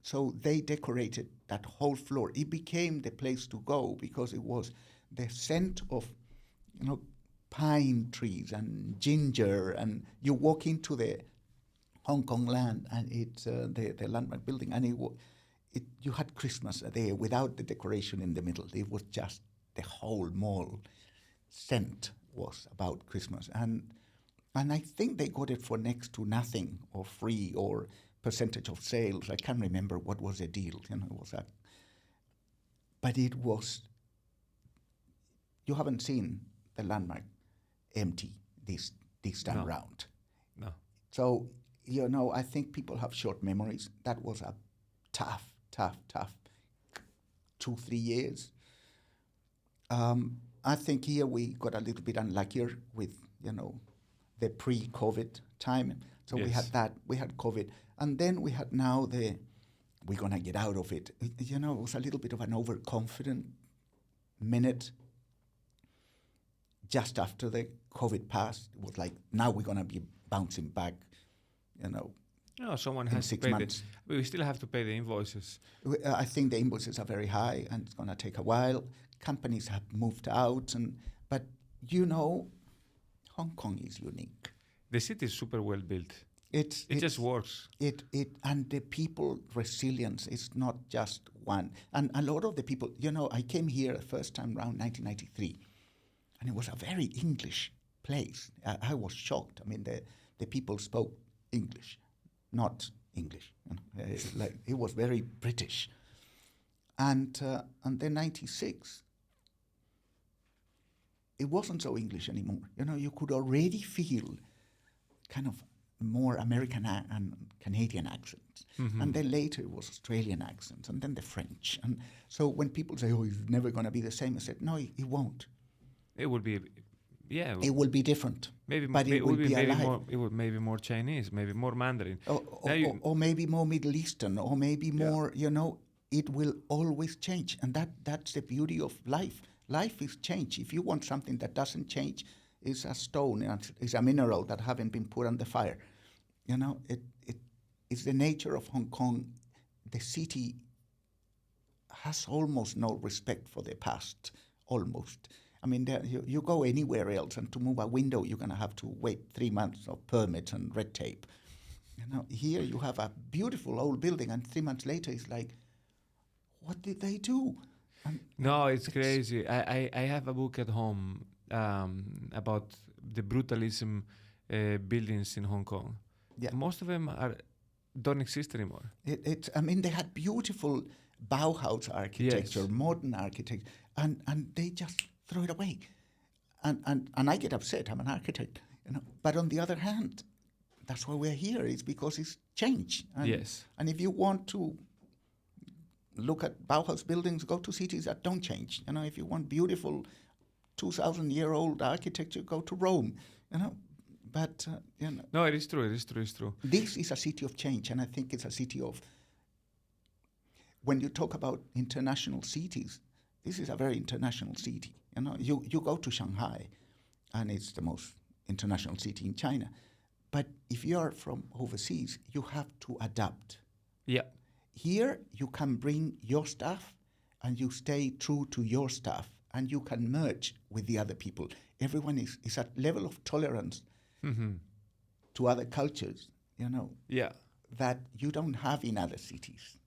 So they decorated that whole floor. It became the place to go because it was the scent of, pine trees and ginger. And you walk into the Hong Kong Land and it's the landmark building, and you had Christmas there without the decoration in the middle. It was just the whole mall scent was about Christmas. And I think they got it for next to nothing or free or percentage of sales. I can't remember what was the deal. It was that. But it was, you haven't seen the landmark empty this time round. No. So, I think people have short memories. That was a tough 2-3 years. I think here we got a little bit unluckier with, the pre-COVID time. So we had that, we had COVID. And then we had now we're going to get out of it. It was a little bit of an overconfident minute just after the COVID passed. It was like, now we're going to be bouncing back, someone in has 6 to pay months. We still have to pay the invoices. I think the invoices are very high and it's going to take a while. Companies have moved out, but Hong Kong is unique. The city is super well built. It just works. And the people resilience is not just one. And a lot of the people, I came here first time around 1993, and it was a very English place. I was shocked. I mean, the people spoke English, not English. It was very British. And then 96, it wasn't so English anymore. You could already feel kind of more American and Canadian accents. Mm-hmm. And then later it was Australian accents, and then the French. And so when people say, oh, he's never going to be the same, I said, no, he won't. It will be, yeah. It will be different. Maybe, but it will be maybe alive. more. It would maybe more Chinese, maybe more Mandarin. Or maybe more Middle Eastern, or maybe more, it will always change. And that's the beauty of life. Life is change. If you want something that doesn't change, it's a stone, it's a mineral that haven't been put on the fire. It's the nature of Hong Kong. The city has almost no respect for the past, almost. I mean, you go anywhere else, and to move a window, you're going to have to wait 3 months of permits and red tape. Here you have a beautiful old building, and 3 months later, it's like, what did they do? No, it's crazy. I have a book at home about the brutalism buildings in Hong Kong. Yeah. Most of them don't exist anymore. They had beautiful Bauhaus architecture, Yes. modern architecture, and they just throw it away. And I get upset. I'm an architect, But on the other hand, that's why we're here. It's because it's change. Yes. And if you want to look at Bauhaus buildings, go to cities that don't change. If you want beautiful 2,000-year-old architecture, go to Rome. But No, it is true. It is true. It's true. this is a city of change, and I think it's a city of. When you talk about international cities, this is a very international city. You go to Shanghai, and it's the most international city in China. But if you are from overseas, you have to adapt. Yeah. Here, you can bring your stuff, and you stay true to your stuff, and you can merge with the other people. Everyone is at level of tolerance to other cultures, Yeah. that you don't have in other cities.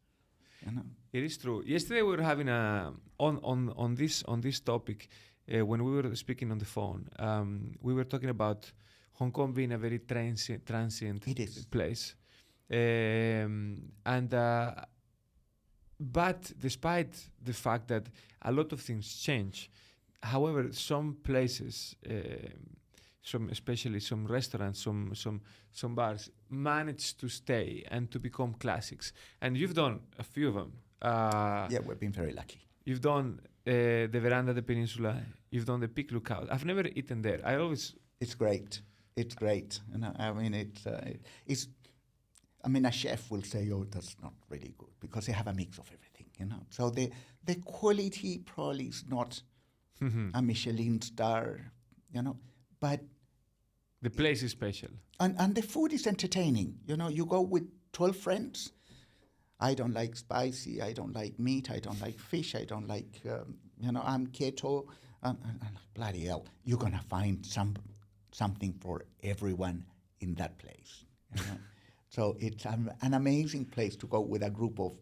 It is true. Yesterday we were having on this topic when we were speaking on the phone. We were talking about Hong Kong being a very transient It is. place, but despite the fact that a lot of things change, however, some places, especially some restaurants, some bars, manage to stay and to become classics. And you've done a few of them. Yeah, we've been very lucky. You've done the Verandah, the Peninsula. You've done the Pig Lookout. I've never eaten there. It's great. It's great. A chef will say, "Oh, that's not really good," because they have a mix of everything. So the quality probably is not a Michelin star, but the place is special. And the food is entertaining. You go with 12 friends. I don't like spicy. I don't like meat. I don't like fish. I don't like, I'm keto. Bloody hell, you're going to find something for everyone in that place. So it's an amazing place to go with a group of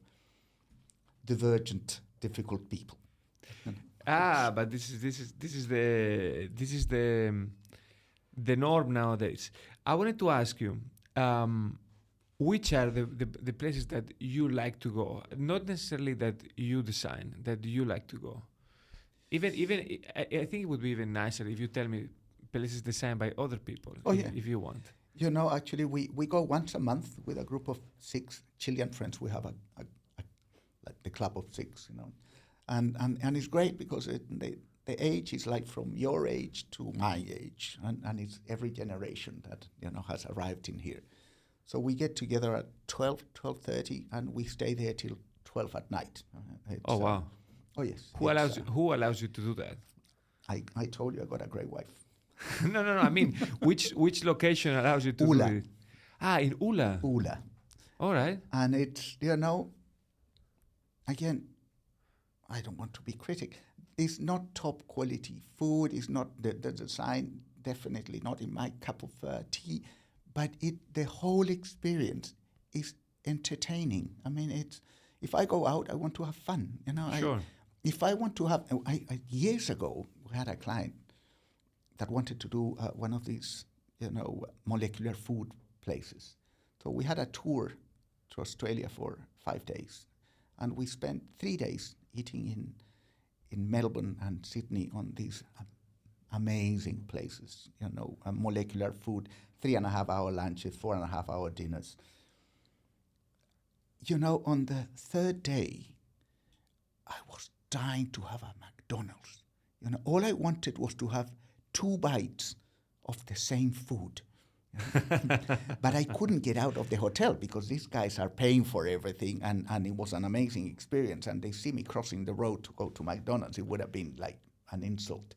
divergent, difficult people. But this is the norm nowadays. I wanted to ask you, which are the places that you like to go? Not necessarily that you design, that you like to go. Even I think it would be even nicer if you tell me places designed by other people. Oh, yeah. If you want. Actually, we go once a month with a group of 6 Chilean friends. We have like the club of 6, and it's great because the age is like from your age to my age, and it's every generation that has arrived in here. So we get together at 12:30, and we stay there till 12 at night. Oh wow! Oh yes. Who allows you to do that? I told you I got a great wife. No. I mean, which location allows you to Ula. do it? In Ula. Ula. All right. And it's again, I don't want to be critic. It's not top quality food. It's not the design. Definitely not in my cup of tea. But the whole experience is entertaining. If I go out, I want to have fun. Sure. If I want to have, years ago, we had a client that wanted to do one of these, molecular food places. So we had a tour to Australia for 5 days, and we spent 3 days eating in Melbourne and Sydney on these amazing places, molecular food, 3.5 hour lunches, 4.5 hour dinners. On the third day, I was dying to have a McDonald's. All I wanted was to have 2 bites of the same food. But I couldn't get out of the hotel because these guys are paying for everything, and it was an amazing experience. And they see me crossing the road to go to McDonald's. It would have been like an insult.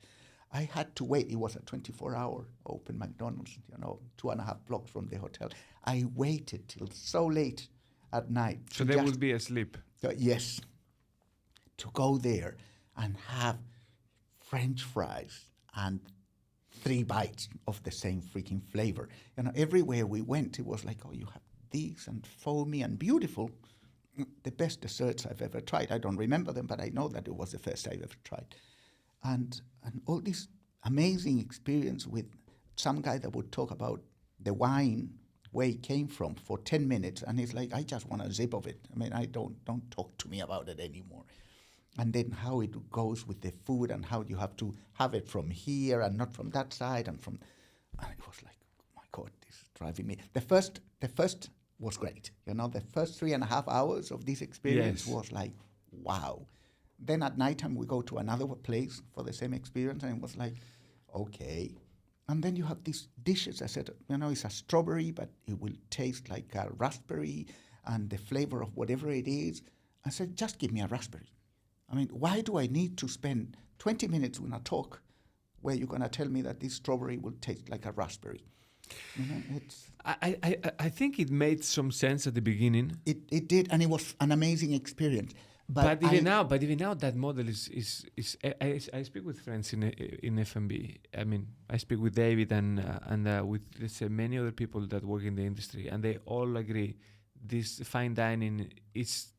I had to wait. It was a 24-hour open McDonald's, 2.5 blocks from the hotel. I waited till so late at night. So they would be asleep. Yes. To go there and have French fries and 3 bites of the same freaking flavor. Everywhere we went, it was like, oh, you have these and foamy and beautiful. The best desserts I've ever tried. I don't remember them, but I know that it was the first I've ever tried. And all this amazing experience with some guy that would talk about the wine, where it came from for 10 minutes. And it's like, I just want a zip of it. I mean, don't talk to me about it anymore. And then how it goes with the food and how you have to have it from here and not from that side and it was like, oh my God, this is driving me. The first was great. The first 3.5 hours of this experience was like, wow. Then at nighttime we go to another place for the same experience, and it was like, okay. And then you have these dishes. I said, it's a strawberry, but it will taste like a raspberry and the flavor of whatever it is. I said, just give me a raspberry. I mean, why do I need to spend 20 minutes in a talk where you're going to tell me that this strawberry will taste like a raspberry? I think it made some sense at the beginning. It did, and it was an amazing experience. But even now, that model is I speak with friends in F&B. I mean, I speak with David and with, let's say, many other people that work in the industry, and they all agree this fine dining is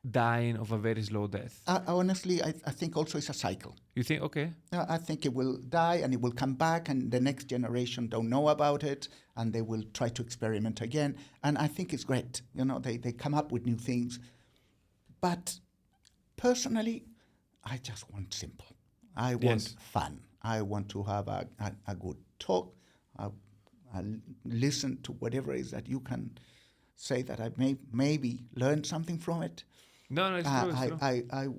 dying of a very slow death. Honestly, I think also it's a cycle. You think? Okay. I think it will die and it will come back, and the next generation don't know about it, and they will try to experiment again. And I think it's great. They come up with new things. But personally, I just want simple. I want fun. I want to have a good talk. I listen to whatever it is that you can say that I maybe learned something from it. No, it's true.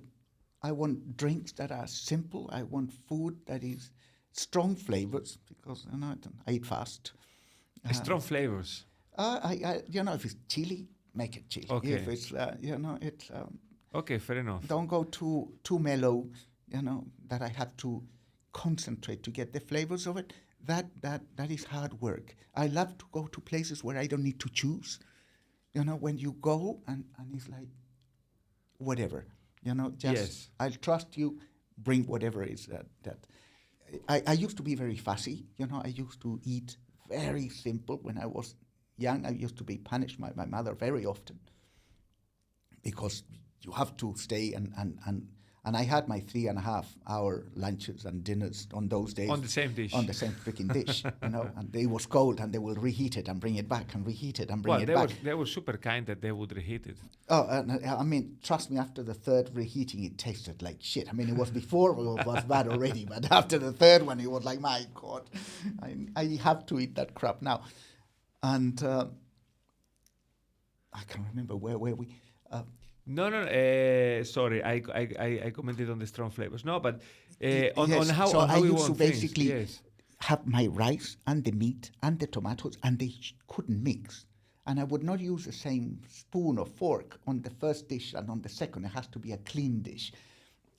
I want drinks that are simple. I want food that is strong flavors, because I eat fast. Strong flavors. If it's chili, make it chili. Okay. If it's it's. Okay, fair enough. Don't go too mellow. That I have to concentrate to get the flavors of it. That is hard work. I love to go to places where I don't need to choose. When you go and it's like, whatever, just I'll trust you, bring whatever it is that. I used to be very fussy, I used to eat very simple. When I was young, I used to be punished by my mother very often because you have to stay and I had my 3.5 hour lunches and dinners on those days. On the same dish. On the same freaking dish, and it was cold and they will reheat it and bring it back and reheat it and bring it back. They were super kind that they would reheat it. Oh, I mean, trust me, after the third reheating, it tasted like shit. I mean, it was before it was bad already, but after the third one, it was like, my God, I have to eat that crap now. And I can't remember where were we. No. Sorry, I commented on the strong flavors. No, but on how so on how I we used to want basically things. have my rice and the meat and the tomatoes, and they couldn't mix. And I would not use the same spoon or fork on the first dish and on the second. It has to be a clean dish.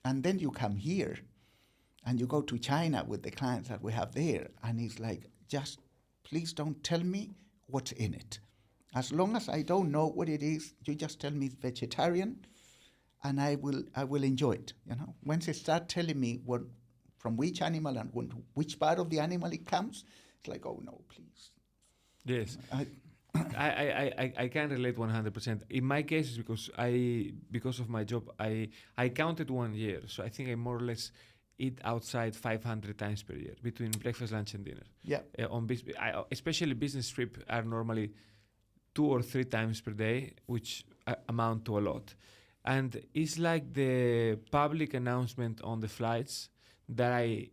And then you come here, and you go to China with the clients that we have there, and it's like, just please don't tell me what's in it. As long as I don't know what it is, you just tell me it's vegetarian, and I will enjoy it. Once they start telling me from which animal and which part of the animal it comes, it's like, oh no, please. Yes, I can relate 100%. In my case, because of my job, I counted 1 year, so I think I more or less eat outside 500 times per year between breakfast, lunch, and dinner. Yeah. Especially business trip are normally 2 or 3 times per day, which amount to a lot. And it's like the public announcement on the flights that I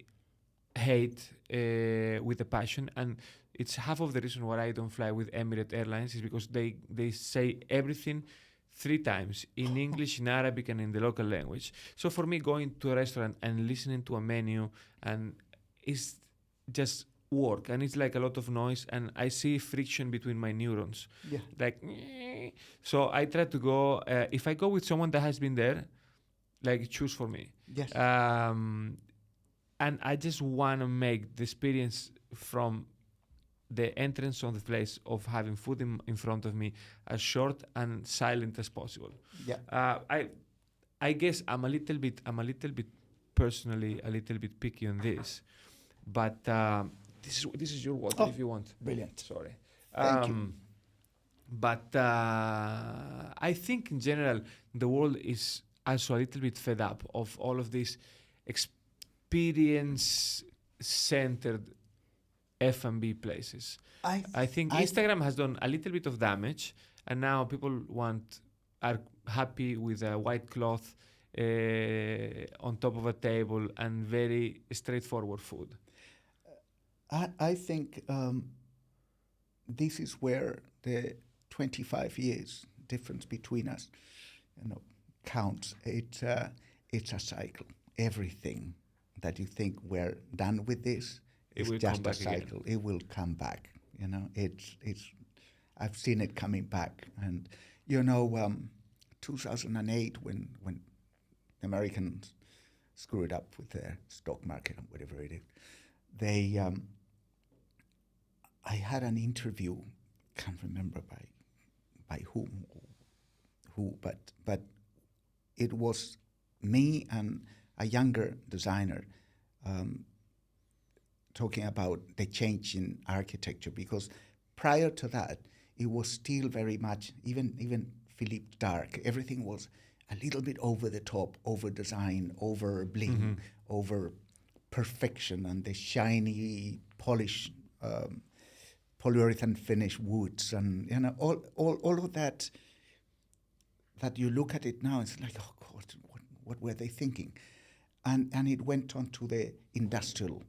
hate with a passion, and it's half of the reason why I don't fly with Emirates Airlines is because they say everything 3 times in English, in Arabic, and in the local language. So for me, going to a restaurant and listening to a menu and is just work, and it's like a lot of noise, and I see friction between my neurons. Yeah. Like, so I try to go. If I go with someone that has been there, like choose for me. Yes. And I just want to make the experience from the entrance of the place of having food in front of me as short and silent as possible. Yeah. I guess I'm a little bit personally a little bit picky on this, but this is your water if you want. Brilliant. Sorry. Thank you. But I think in general the world is also a little bit fed up of all of these experience-centered F&B places. I think Instagram has done a little bit of damage, and now people are happy with a white cloth on top of a table and very straightforward food. I think this is where the 25 years difference between us, counts. It's a cycle. Everything that you think we're done with this is just a cycle. Again. It will come back. I've seen it coming back. And 2008 when the Americans screwed up with their stock market and whatever it is, I had an interview, can't remember by whom, but it was me and a younger designer talking about the change in architecture, because prior to that, it was still very much, even Philippe Darc, everything was a little bit over the top, over design, over bling, over perfection, and the shiny, polished polyurethane finish woods, and all of that you look at it now, it's like, oh God, what were they thinking? And it went on to the industrial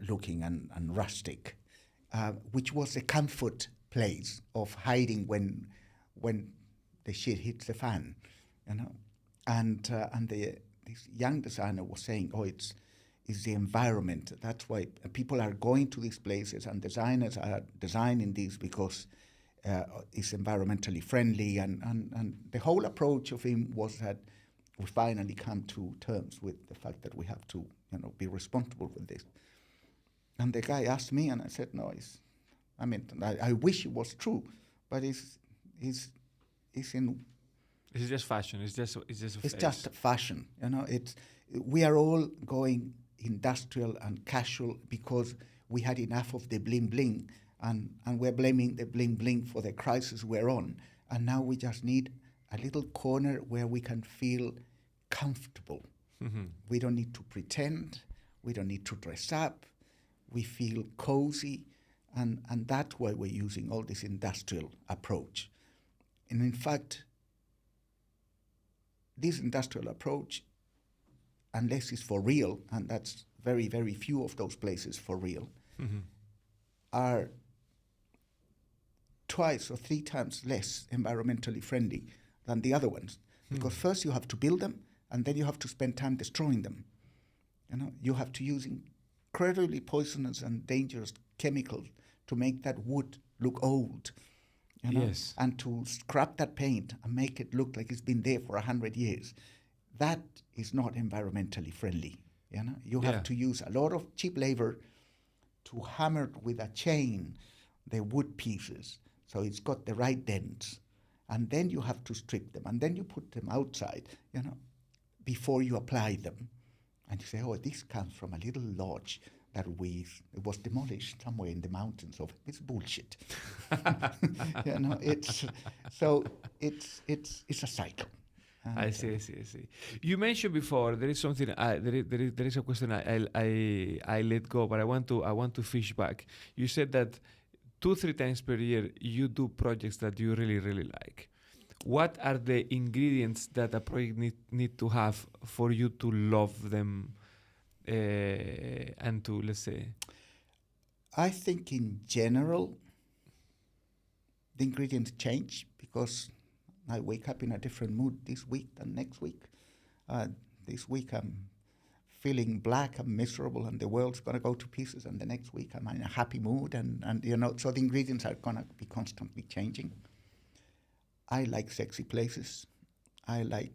looking and rustic, which was a comfort place of hiding when the shit hits the fan, And this young designer was saying, oh, it's the environment. That's why people are going to these places, and designers are designing these because it's environmentally friendly. And the whole approach of him was that we finally come to terms with the fact that we have to, be responsible with this. And the guy asked me, and I said, no, I wish it was true, but it's in. It's just fashion. It's just fashion. We are all going industrial and casual because we had enough of the bling bling, and we're blaming the bling bling for the crisis we're on. And now we just need a little corner where we can feel comfortable. Mm-hmm. We don't need to pretend. We don't need to dress up. We feel cozy, and that's why we're using all this industrial approach. And in fact, this industrial approach, unless it's for real, and that's very, very few of those places for real, are twice or 3 times less environmentally friendly than the other ones. Because first you have to build them, and then you have to spend time destroying them. You have to use incredibly poisonous and dangerous chemicals to make that wood look old. Yes. And to scrap that paint and make it look like it's been there for 100 years. That is not environmentally friendly. You have to use a lot of cheap labor to hammer with a chain the wood pieces so it's got the right dents. And then you have to strip them, and then you put them outside, before you apply them. And you say, oh, this comes from a little lodge that it was demolished somewhere in the mountains of. It's bullshit. It's a cycle. And I see. You mentioned before there is something. There is a question I let go, but I want to fish back. You said that 2-3 times per year you do projects that you really, really like. What are the ingredients that a project need to have for you to love them and to, let's say, I think in general, the ingredients change because I wake up in a different mood this week than next week. This week I'm feeling black, I'm miserable, and the world's going to go to pieces. And the next week I'm in a happy mood, and so the ingredients are going to be constantly changing. I like sexy places. I like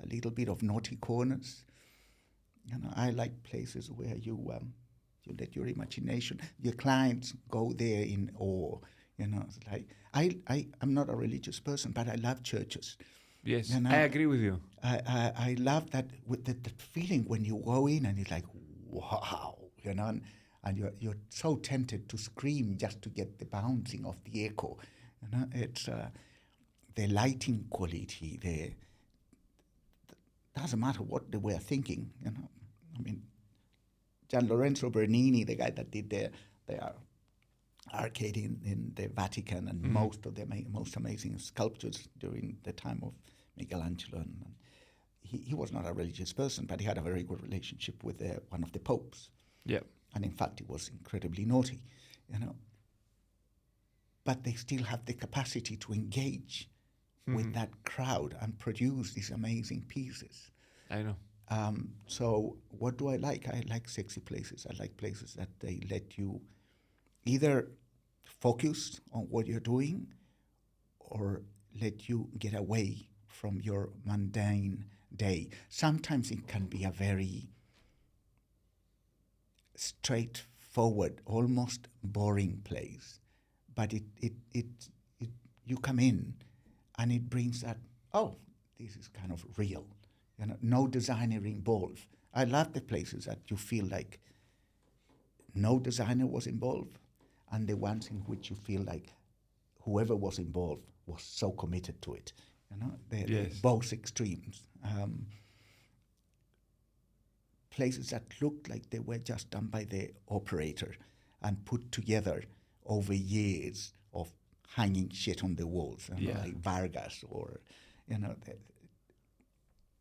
a little bit of naughty corners. I like places where you let your imagination, your clients go there in awe. It's like I'm not a religious person, but I love churches. yes, I agree with you. I love that with the feeling when you go in and it's like, wow, and you're so tempted to scream just to get the bouncing of the echo. It's the lighting quality. Doesn't matter what they were thinking. I mean, Gian Lorenzo Bernini, the guy that did the arcade in the Vatican and most of the most amazing sculptures during the time of Michelangelo. And he was not a religious person, but he had a very good relationship with one of the popes. Yeah. And in fact, he was incredibly naughty, But they still have the capacity to engage with that crowd and produce these amazing pieces. I know. So what do I like? I like sexy places. I like places that they let you either focus on what you're doing or let you get away from your mundane day. Sometimes it can be a very straightforward, almost boring place, but it you come in and it brings that, oh, this is kind of real. No designer involved. I love the places that you feel like no designer was involved, and the ones in which you feel like whoever was involved was so committed to it. They're both extremes. Places that looked like they were just done by the operator and put together over years of hanging shit on the walls, like Vargas or,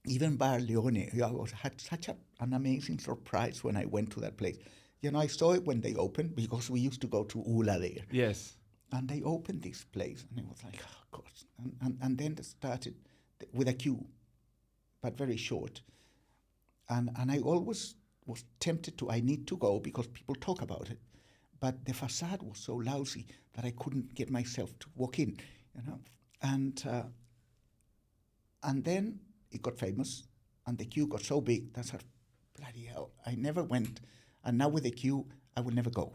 even Bar Leone. I had such an amazing surprise when I went to that place. I saw it when they opened because we used to go to Ula there. Yes. And they opened this place, and it was like, oh, God. And then they started with a queue, but very short. And I always was tempted I need to go because people talk about it. But the facade was so lousy that I couldn't get myself to walk in, And then it got famous, and the queue got so big, that's bloody hell, I never went. And now with the queue, I will never go.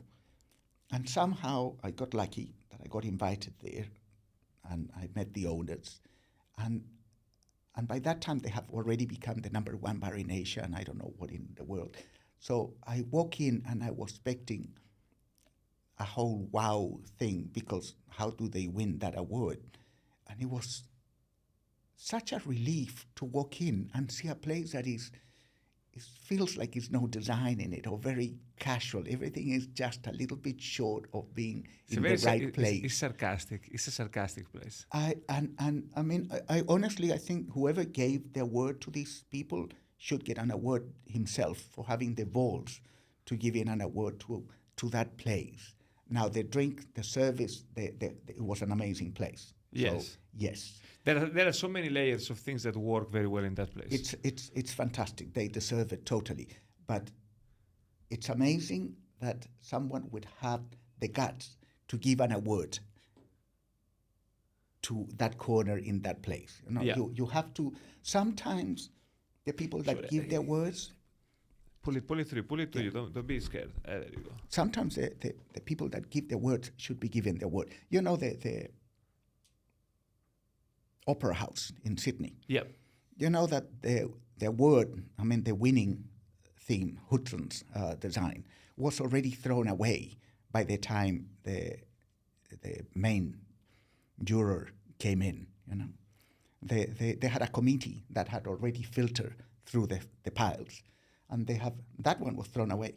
And somehow I got lucky that I got invited there, and I met the owners. And by that time, they have already become the number one bar in Asia, and I don't know what in the world. So I walk in, and I was expecting a whole wow thing, because how do they win that award? And it was such a relief to walk in and see a place that it feels like there's no design in it, or very casual. Everything is just a little bit short of being in the right place. It's sarcastic. It's a sarcastic place. I honestly, I think whoever gave the award to these people should get an award himself for having the balls to give in an award to that place. Now, the drink, the service, it was an amazing place. Yes. So, yes. There are so many layers of things that work very well in that place. It's fantastic. They deserve it totally. But it's amazing that someone would have the guts to give an award to that corner in that place. You have to. Sometimes the people that give their words. Pull it through. You don't be scared. There you go. Sometimes the people that give their words should be given their word. The Opera House in Sydney. Yep. You know that their word, the winning theme, Hudson's design, was already thrown away by the time the main juror came in. They had a committee that had already filtered through the piles, and that one was thrown away.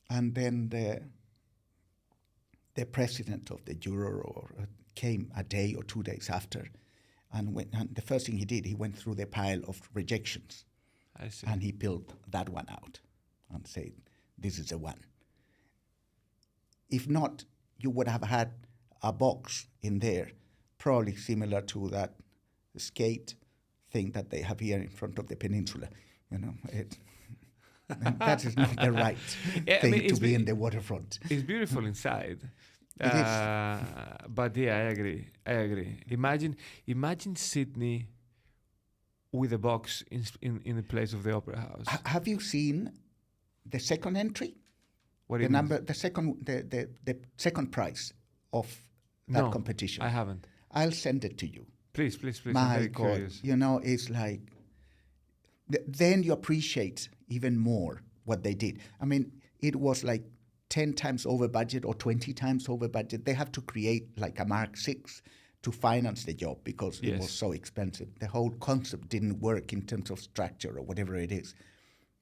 And then the president of the juror came a day or 2 days after, and the first thing he did, he went through the pile of rejections. I see. And he pulled that one out. and said, this is the one. If not, you would have had a box in there, probably similar to that skate thing that they have here in front of the Peninsula. And that is not the right thing to be in the waterfront. It's beautiful inside. It is. But yeah, I agree. Imagine Sydney with a box in the place of the Opera House. Have you seen the second entry? What do The you mean? number, the second prize of that No, competition. I haven't. I'll send it to you. Please. I'm My very God, curious. it's like, then you appreciate even more what they did. I mean, it was like 10 times over budget or 20 times over budget. They have to create like a Mark VI to finance the job because it was so expensive. The whole concept didn't work in terms of structure or whatever it is.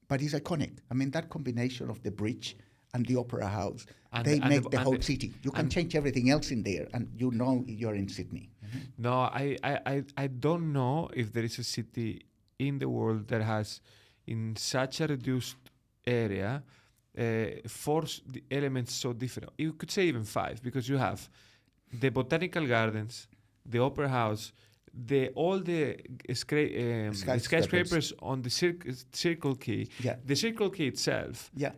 But it's iconic. I mean, that combination of the bridge and the Opera House, they make the whole city. You can change everything else in there and you know you're in Sydney. No, I don't know if there is a city in the world that has, in such a reduced area, four elements so different. You could say even five, because you have the botanical gardens, the Opera House, all the skyscrapers on the Circle Quay. Yeah. The Circle Quay itself. Yeah.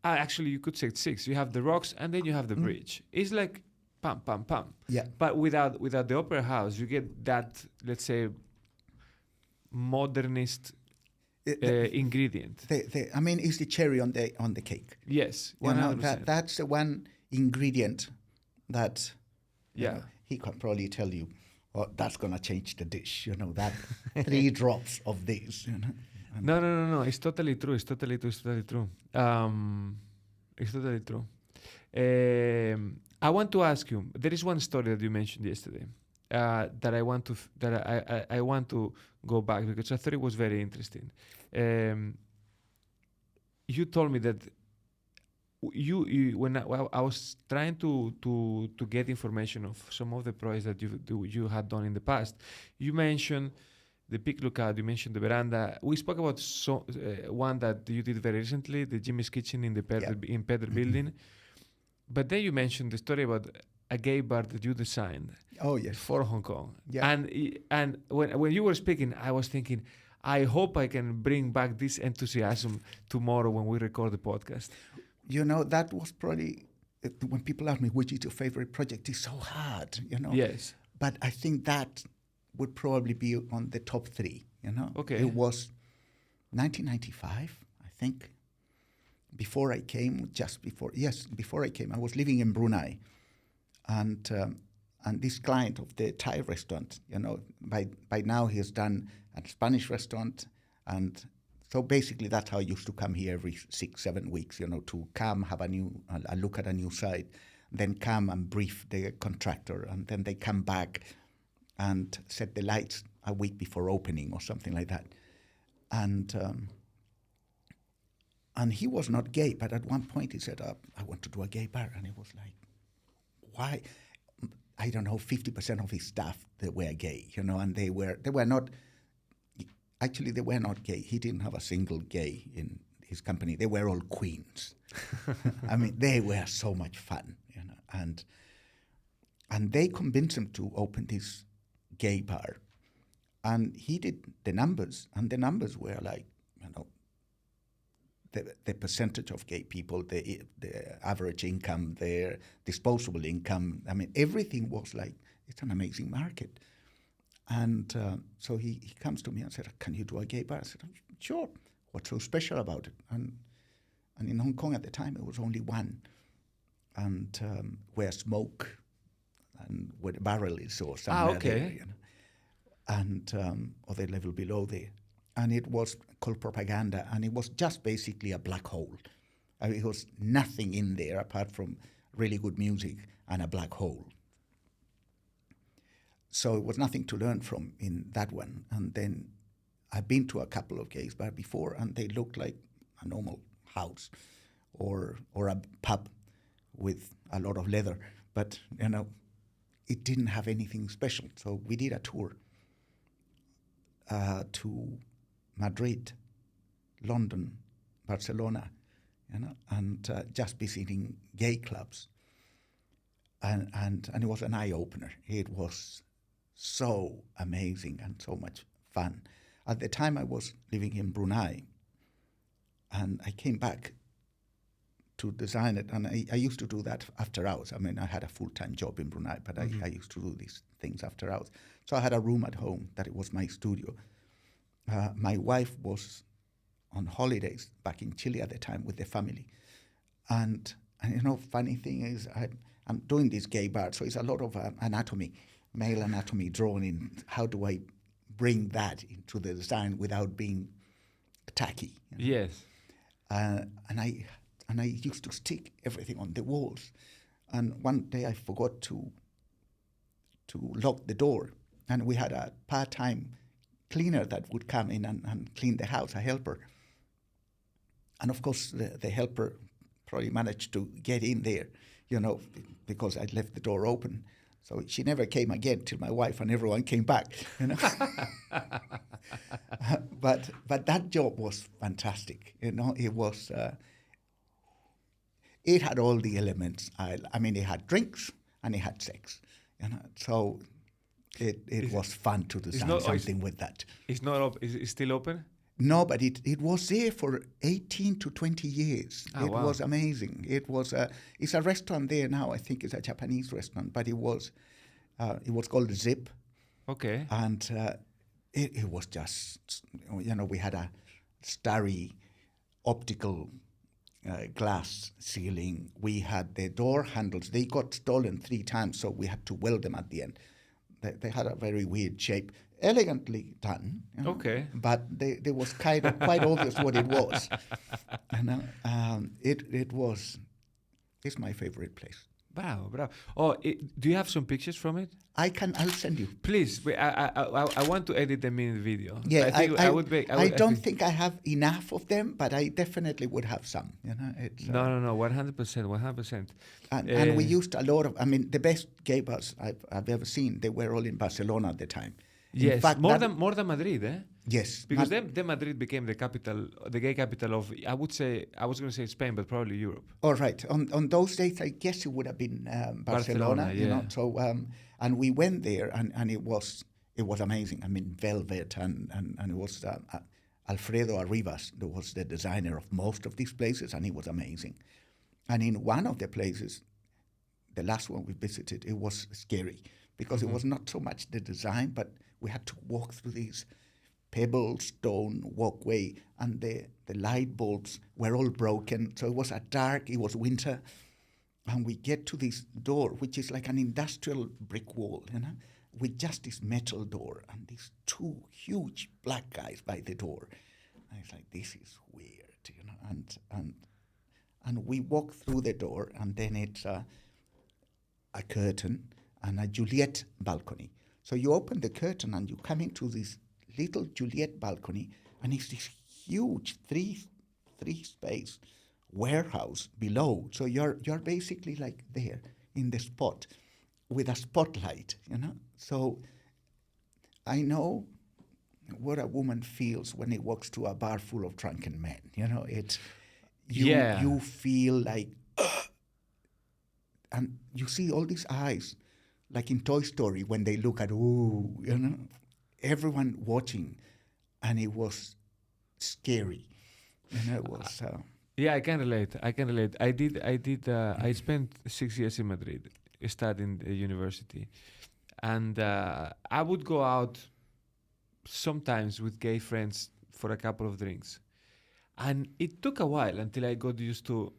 Actually, you could say it's six. You have the rocks, and then you have the bridge. It's like pam, pam, pam. Yeah. But without the Opera House, you get that, let's say, modernist ingredient. I mean, it's the cherry on the cake. Yes, You know, 100%. that's the one ingredient that Yeah. he can probably tell you, oh, that's going to change the dish. That 3 drops of this. No. It's totally true. It's totally true. It's totally true. I want to ask you. There is one story that you mentioned yesterday that I want to I want to go back because I thought it was very interesting. You told me that you when I was trying to get information of some of the projects that you had done in the past. You mentioned the Peak Lookout, you mentioned the Verandah. We spoke about one that you did very recently, the Jimmy's Kitchen in the in Pedder building. But then you mentioned the story about a gay bar that you designed. Oh, yes. For Hong Kong. Yeah. And when you were speaking, I was thinking, I hope I can bring back this enthusiasm tomorrow when we record the podcast. That was probably, when people ask me, which is your favorite project, it's so hard, Yes. But I think that would probably be on the top 3, Okay. It was 1995, I think. Before I came, before I came, I was living in Brunei. And this client of the Thai restaurant, by now he has done a Spanish restaurant. And so basically that's how I used to come here every 6-7 weeks, to come, have a look at a new site, then come and brief the contractor. And then they come back and set the lights a week before opening or something like that. And he was not gay, but at one point he said, I want to do a gay bar. And it was like, why? I don't know, 50% of his staff, they were gay, and they were not, actually they were not gay. He didn't have a single gay in his company. They were all queens. I mean, they were so much fun, and they convinced him to open this gay bar. And he did the numbers, and the numbers were like, the percentage of gay people, the average income, their disposable income. I mean, everything was like, it's an amazing market. And so he comes to me and said, can you do a gay bar? I said, sure. What's so special about it? And in Hong Kong at the time, it was only one. And where smoke and where the barrel is or somewhere there. And other level below there. And it was called Propaganda, and it was just basically a black hole. It was nothing in there apart from really good music and a black hole. So it was nothing to learn from in that one. And then I've been to a couple of gays bars before, and they looked like a normal house or a pub with a lot of leather. But, it didn't have anything special. So we did a tour to Madrid, London, Barcelona, and just visiting gay clubs. And it was an eye-opener. It was so amazing and so much fun. At the time I was living in Brunei, and I came back to design it, and I used to do that after hours. I mean, I had a full-time job in Brunei, but I used to do these things after hours. So I had a room at home that it was my studio. My wife was on holidays back in Chile at the time with the family. And funny thing is, I'm doing this gay bar, so it's a lot of anatomy, male anatomy drawn in. How do I bring that into the design without being tacky? Yes. And I used to stick everything on the walls. And one day I forgot to lock the door, and we had a part-time cleaner that would come in and clean the house, a helper. And of course, the helper probably managed to get in there, because I'd left the door open. So she never came again till my wife and everyone came back, But that job was fantastic, It was, it had all the elements. I mean, it had drinks and it had sex, So it was fun to design something with that. It's not it's still open? No, but it was there for 18 to 20 years. It was amazing. It's a restaurant there now. I think it's a Japanese restaurant, but it was called Zip. Okay. And it was just, we had a starry optical glass ceiling. We had the door handles. They got stolen 3 times, so we had to weld them at the end. They had a very weird shape. Elegantly done, Okay, but there was quite obvious what it was. It's my favorite place. Bravo. Oh, do you have some pictures from it? I'll send you. Please, I want to edit them in the video. Yeah, I don't think I have enough of them, but I definitely would have some. No, 100%. And we used a lot of. I mean, the best gay bars I've ever seen. They were all in Barcelona at the time. Yes, in fact, more than Madrid, eh? Yes, because then Madrid became the capital, the gay capital of. I was going to say Spain, but probably Europe. All right. On those days, I guess it would have been Barcelona. Yeah. So and we went there, and it was amazing. I mean, velvet, and it was Alfredo Arribas, that was the designer of most of these places, and he was amazing. And in one of the places, the last one we visited, it was scary because it was not so much the design, but we had to walk through these pebble stone walkway, and the light bulbs were all broken. So it was it was winter, and we get to this door, which is like an industrial brick wall, with just this metal door and these 2 huge black guys by the door. And it's like, this is weird, and we walk through the door, and then it's a curtain and a Juliet balcony. So you open the curtain and you come into this little Juliet balcony, and it's this huge three space warehouse below. So you're basically like there in the spot with a spotlight, So I know what a woman feels when he walks to a bar full of drunken men. You feel like, and you see all these eyes, like in Toy Story when they look at everyone watching, and it was scary. It was. Yeah, I can relate. I spent 6 years in Madrid studying at university, and I would go out sometimes with gay friends for a couple of drinks, and it took a while until I got used to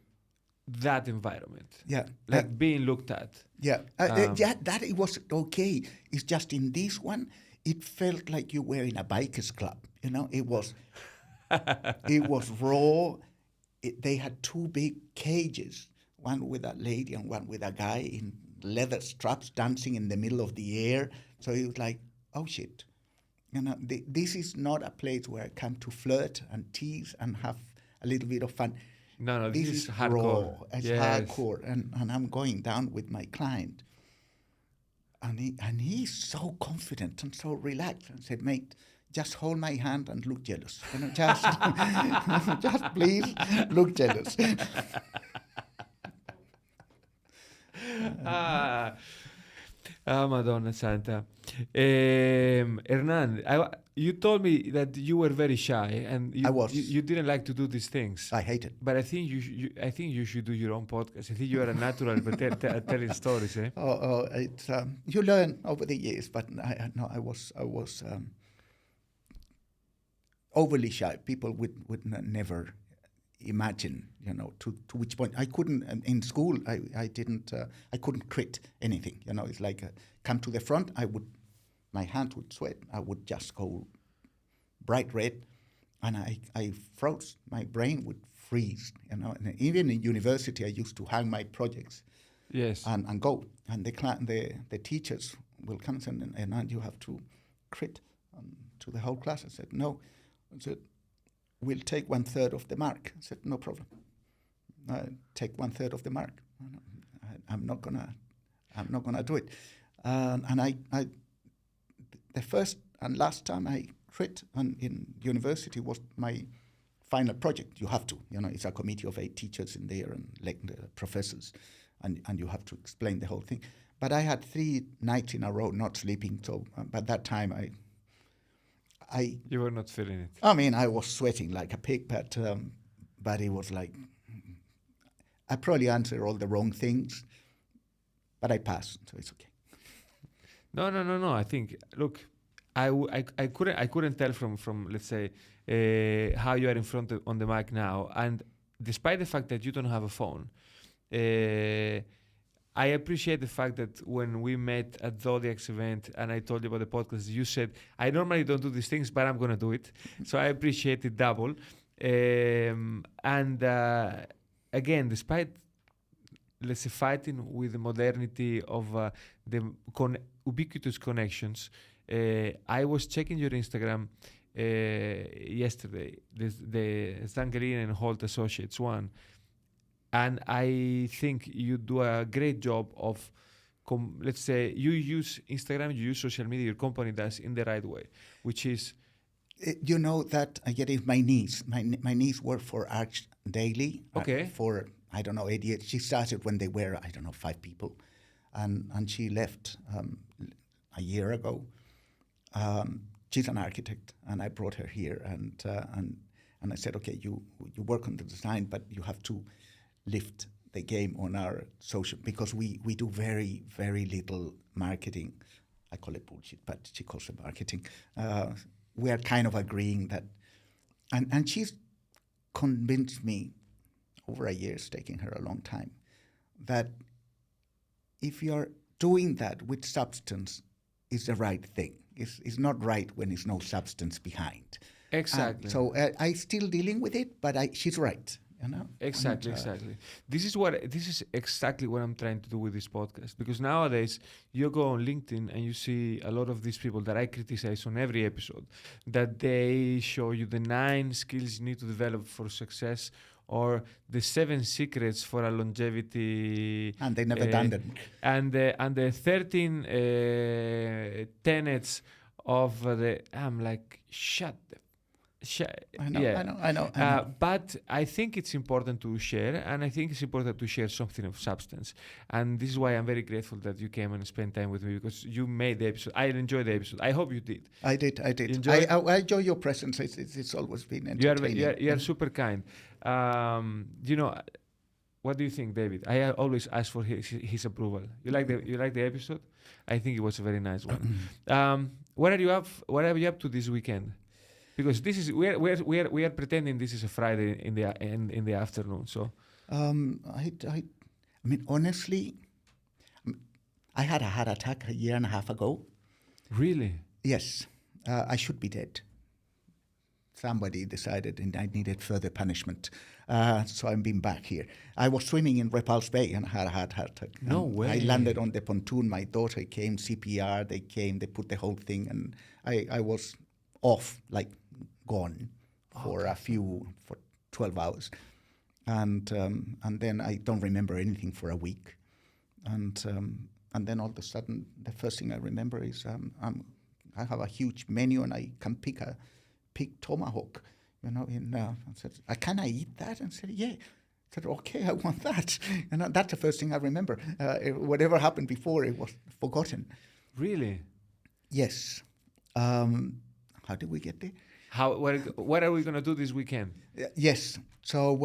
that environment. Yeah, like being looked at. Yeah, that it was okay. It's just in this one, it felt like you were in a bikers club. It was, it was raw. They had 2 big cages, one with a lady and one with a guy in leather straps dancing in the middle of the air. So it was like, oh shit, this is not a place where I come to flirt and tease and have a little bit of fun. No, this is hardcore. Raw. It's hardcore, and I'm going down with my client, and he's so confident and so relaxed, and said, "Mate, just hold my hand and look jealous. You know, just, just please look jealous. Madonna Santa. Hernan, you told me that you were very shy and I was. you didn't like to do these things. I hate it. But I think I think you should do your own podcast. I think you are a natural at telling stories, eh? It's you learn over the years, but I was overly shy. People would never imagine, you know, to which point I couldn't. In school, I didn't. I couldn't crit anything. You know, it's like come to the front. My hand would sweat. I would just go bright red, and I froze. My brain would freeze. You know, and even in university, I used to hang my projects. Yes. And go. And the teachers will come and you have to crit to the whole class. I said, no. I said, we'll take 1/3 of the mark. I said, no problem. Take 1/3 of the mark. I'm not gonna do it. And the first and last time I crit in university was my final project. You have to, you know, it's a committee of 8 teachers in there and the professors. And you have to explain the whole thing. But I had 3 nights in a row not sleeping. So by that time, you were not feeling it. I mean, I was sweating like a pig, but it was like I probably answered all the wrong things, but I passed, so it's okay. No. I think I couldn't tell from let's say how you are in front on the mic now, and despite the fact that you don't have a phone. I appreciate the fact that when we met at Zodiac's event and I told you about the podcast, you said, I normally don't do these things, but I'm going to do it. So I appreciate it double. Again, despite, let's say, fighting with the modernity of the ubiquitous connections, I was checking your Instagram yesterday, the Zanghellini and Holt Associates one. And I think you do a great job of, let's say, you use Instagram, you use social media, your company does in the right way, which is... You know that I get it, my niece. My niece worked for Arch Daily for, I don't know, 8 years. She started when they were, I don't know, 5 people. And she left a year ago. She's an architect, and I brought her here. And I said, okay, you work on the design, but you have to lift the game on our social, because we do very, very little marketing. I call it bullshit, but she calls it marketing. We are kind of agreeing that, and she's convinced me over a year, it's taking her a long time, that if you're doing that with substance, it's the right thing. It's not right when there's no substance behind. Exactly. So I'm still dealing with it, but she's right. You know? Exactly. This is exactly what I'm trying to do with this podcast, because nowadays you go on LinkedIn and you see a lot of these people that I criticize on every episode, that they show you the 9 skills you need to develop for success, or the 7 secrets for a longevity, and they never done them, and the 13 tenets of the. I'm like, shut the. I know. But I think it's important to share, and I think it's important to share something of substance. And this is why I'm very grateful that you came and spent time with me, because you made the episode. I enjoyed the episode. I hope you did. I did. I enjoy your presence. It's always been entertaining. You are super kind. You know, what do you think, David? I always ask for his approval. You like the episode? I think it was a very nice one. What are you up to this weekend? Because this is we are pretending this is a Friday in the afternoon. So, I mean, honestly, I had a heart attack a year and a half ago. Really? Yes, I should be dead. Somebody decided, and I needed further punishment, so I'm being back here. I was swimming in Repulse Bay and had a heart attack. No way! I landed on the pontoon. My daughter came, CPR. They came. They put the whole thing, and I was off, like gone for 12 hours, and then I don't remember anything for a week, and then all of a sudden the first thing I remember is I'm I have a huge menu and I can pick a pig tomahawk, I said, can I eat that? And said, yeah. I said, okay, I want that. And that's the first thing I remember. Whatever happened before, it was forgotten. Really? Yes. How did we get there? What are we going to do this weekend? Yes. So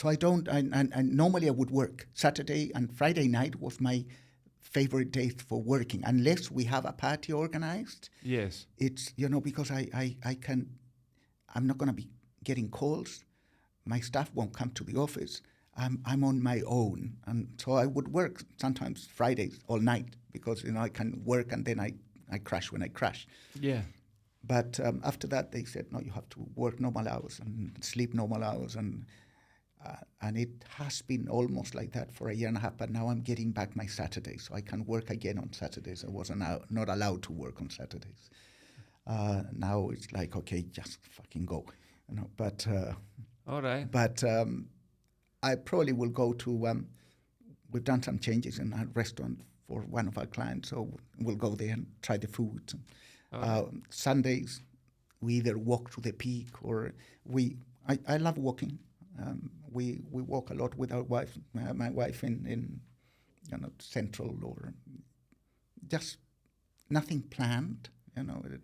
I don't, and normally I would work. Saturday and Friday night was my favorite days for working, unless we have a party organized. Yes. It's, because I'm not going to be getting calls. My staff won't come to the office. I'm on my own. And so I would work sometimes Fridays all night because, I can work and then I crash when I crash. Yeah. But after that, they said, no, you have to work normal hours and sleep normal hours. And it has been almost like that for a year and a half. But now I'm getting back my Saturdays, so I can work again on Saturdays. I wasn't not allowed to work on Saturdays. Now it's like, okay, just fucking go. But all right. But I probably will go to. We've done some changes in our restaurant for one of our clients, so we'll go there and try the food. Sundays, we either walk to the peak or I love walking. We walk a lot with our wife, my wife in Central, or just nothing planned.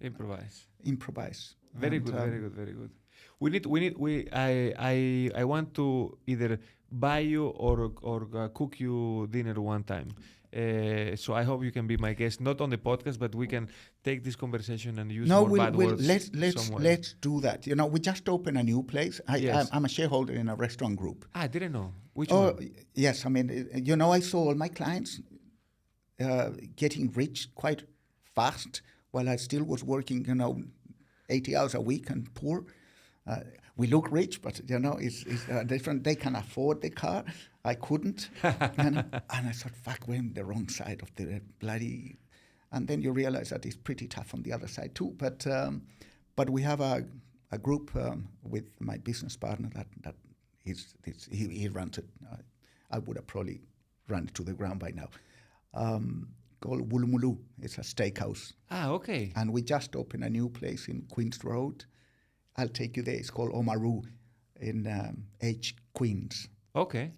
Improvise. Very good. I want to either buy you or cook you dinner one time. So I hope you can be my guest, not on the podcast, but we can take this conversation and use more bad words. Let's do that. We just opened a new place. Yes. I'm a shareholder in a restaurant group. I didn't know. Which one? Yes. I mean, I saw all my clients getting rich quite fast while I still was working, 80 hours a week and poor. We look rich, but it's different. They can afford the car. I couldn't, and I thought, "Fuck, we're on the wrong side of the bloody." And then you realize that it's pretty tough on the other side too. But we have a group with my business partner that he runs it. I would have probably run it to the ground by now. Called Wulumulu. It's a steakhouse. Okay. And we just opened a new place in Queens Road. I'll take you there. It's called Omaru in H Queens. Okay.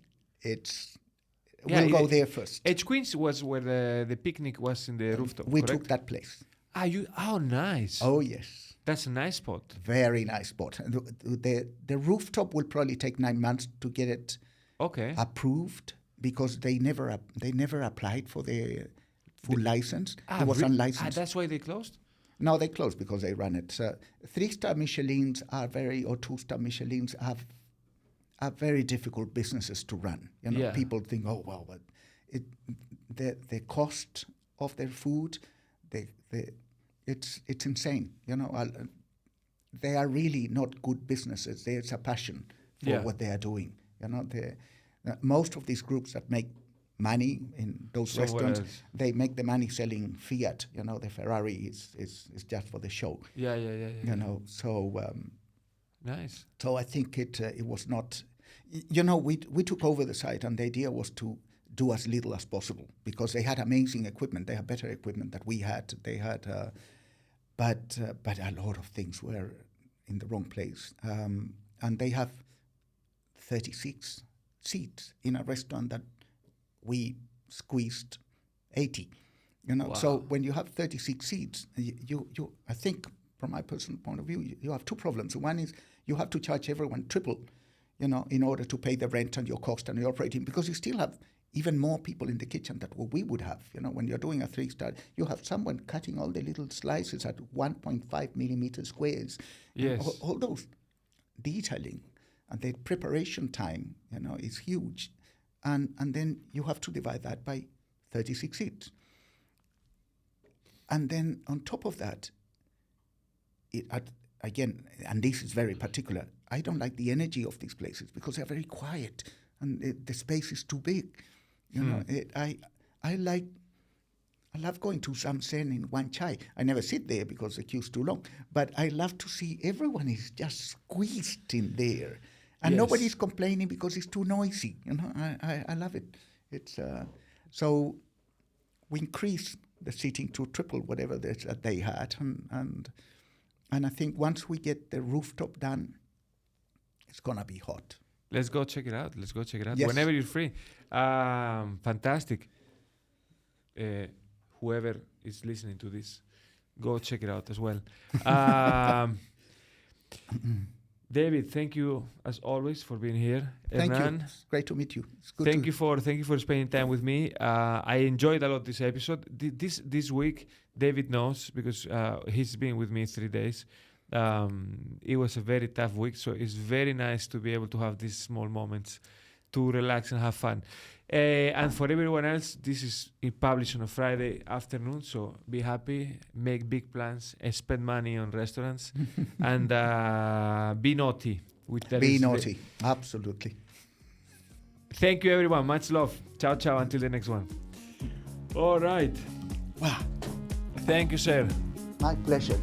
We'll go there first. H Queens was where the picnic was in the rooftop. We correct? took that place. Nice. Oh yes. That's a nice spot. Very nice spot. The rooftop will probably take 9 months to get it approved because they never applied for the full license. It was unlicensed. That's why they closed? No, they closed because they ran it. 3-star Michelins or 2-star Michelins are very difficult businesses to run. People think, oh well, but the cost of their food, it's insane. They are really not good businesses. There's a passion for what they are doing. Most of these groups that make money in those restaurants, they make the money selling Fiat. The Ferrari is just for the show. Yeah. So nice. So I think it was not. We took over the site, and the idea was to do as little as possible because they had amazing equipment. They had better equipment than we had. They had, but a lot of things were in the wrong place. And they have 36 seats in a restaurant that we squeezed 80. Wow. So when you have 36 seats, you I think from my personal point of view, you have two problems. One is you have to charge everyone triple, in order to pay the rent and your cost and your operating, because you still have even more people in the kitchen than what we would have. When you're doing a 3-star, you have someone cutting all the little slices at 1.5 millimeter squares. Yes. All those detailing and the preparation time, is huge. And then you have to divide that by 36 seats. And then on top of that, again, and this is very particular, I don't like the energy of these places because they're very quiet and the space is too big. I love going to Samsen in Wan Chai. I never sit there because the queue's too long, but I love to see everyone is just squeezed in there. And nobody's complaining because it's too noisy. I love it. It's so we increase the seating to triple whatever that they had, and I think once we get the rooftop done, it's gonna be hot. Let's go check it out. Yes. Whenever you're free. Fantastic. Whoever is listening to this, go check it out as well. David, thank you as always for being here. Thank Hernan, you. It's great to meet you. It's good. thank you for spending time with me. I enjoyed a lot this episode. This week, David knows because he's been with me 3 days. It was a very tough week, so it's very nice to be able to have these small moments to relax and have fun. And for everyone else, this is published on a Friday afternoon, so be happy, make big plans, spend money on restaurants, and be naughty. Be naughty, absolutely. Thank you, everyone. Much love. Ciao, ciao. Until the next one. All right. Wow. Thank you, sir. My pleasure.